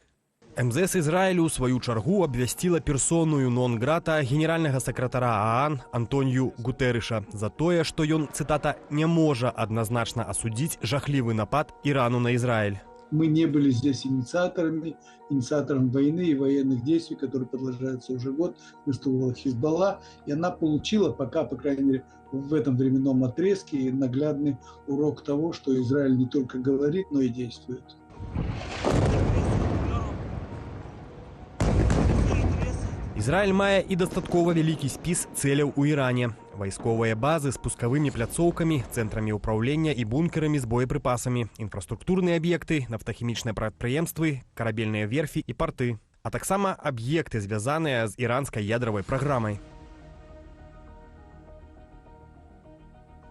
МЗС Ізраілю ў сваю чаргу абвясціла персоную нон-грата генеральнага сакратара ААН Антонію Гутэрыша за тое, што ён, цытата, «не можа адназначна асудзіць жахлівы напад Ірану на Ізраіль». Мы не были здесь инициатором войны и военных действий, которые продолжаются уже год, выступала Хизбалла, и она получила пока, по крайней мере, в этом временном отрезке наглядный урок того, что Израиль не только говорит, но и действует. Ізраіль мае і дастаткова вялікі спіс цэляў у Іране. Вайсковыя базы з пускавымі пляцоўкамі, цэнтрамі ўпраўлення і бункерамі з боепрыпасамі, інфраструктурныя аб'екты, нафтахімічныя прадпрыемствы, карабельныя верфі і парты, а таксама аб'екты, звязаныя з іранскай ядравай праграмай.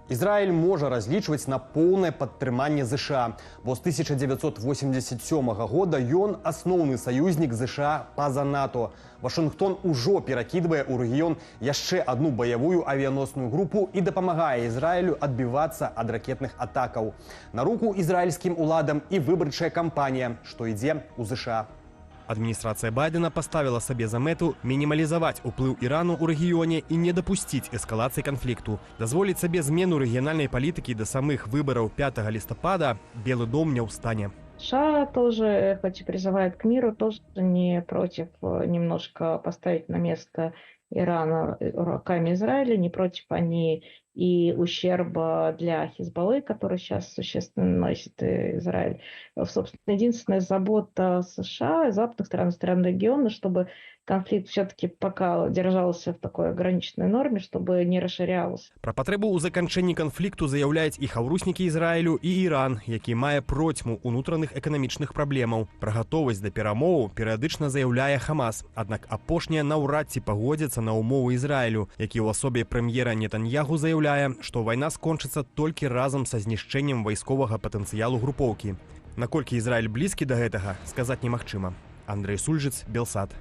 Ізраіль можа разлічваць на поўнае падтрыманне ЗША, бо з 1987 года ён асноўны саюзнік ЗША па-за НАТО. Вашынгтон ужо перакідвае ў рэгіён яшчэ адну баявую авіяносную групу і дапамагае Ізраілю адбівацца ад ракетных атакаў. На руку ізраільскім уладам і выбарчая кампанія, што ідзе ў ЗША. Адміністрацыя Байдена паставіла сабе за мэту мінімалізаваць уплыў Ірану ў рэгіёне і не дапусціць эскалацыі канфлікту. Дазволіць сабе змену рэгіянальнай палітыкі да самых выбараў 5 лістапада Белы дом не ў стане. США тоже, хоть и призывает к миру, тоже не против немножко поставить на место Ирана руками Израиля, не против они и ущерба для Хизбаллы, который сейчас существенно наносит Израиль. Собственно, единственная забота США, западных стран региона, чтобы конфликт все-таки пока держался в такой ограниченной норме, чтобы не расширялся. Пра патрэбу ў заканчэнні канфлікту заяўляюць і хаўруснікі Ізраілю, і Іран, які мае процьму ўнутраных эканамічных праблемаў. Пра гатовасць да перамоў перыядычна заяўляе Хамас, аднак апошняя наўрад ці пагодзіцца на ўмовы Ізраілю, які ў асобе прэм'ера Нетаньяху заяўляе, што вайна скончыцца толькі разам са знішчэннем вайсковага патэнцыялу групоўкі. Наколькі Ізраіль блізкі да гэтага, сказаць немагчыма. Андрэй Сульжыц, Белсат.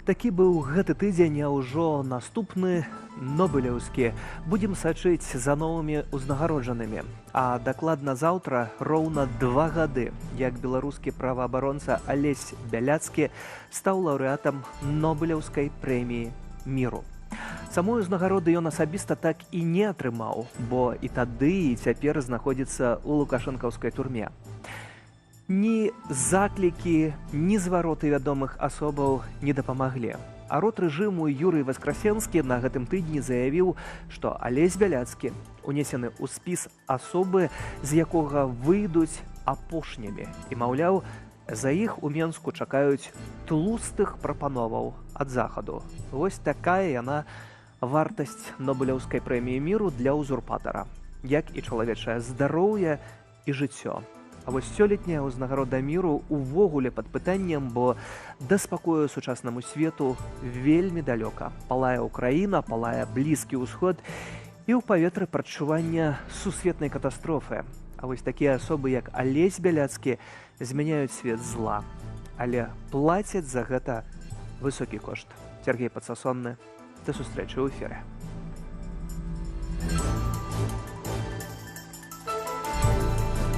Такі быў гэты тыдзень, а ўжо наступны нобелеўскі. Будзем сачыць за новымі узнагароджанымі. А дакладна заўтра роўна 2 гады, як беларускі праваабаронца Алесь Бяляцкі стаў лаўрэатам Нобелеўскай прэміі міру. Самой узнагароды ён асабіста так і не атрымаў, бо і тады, і цяпер знаходзіцца ў лукашэнкаўскай турме. Ні заклікі, ні звароты вядомых асобаў не дапамаглі. А рот рэжыму Юрый Васкрасенскі на гэтым тыдні заявіў, што Алесь Бяляцкі унесены ў спіс асобы, з якога выйдуць апошнімі. І, маўляў, за іх у Менску чакаюць тлустых прапановаў ад захаду. Вось такая яна вартасць Нобелеўскай прэміі міру для ўзурпатара, як і чалавечае здароўе і жыццё. А вось сёлетняя ўзнагарода міру увогуле пад пытаннем, бо да спакою сучаснаму свету вельмі далёка. Палае Украіна, палае Блізкі ўсход і ў паветры прадчування сусветнай катастрофы. А вось такія асобы, як Алесь Бяляцкі, змяняюць свет зла, але плацяць за гэта высокі кошт. Сергей Падсасонны, да сустрэчы ў эфіры.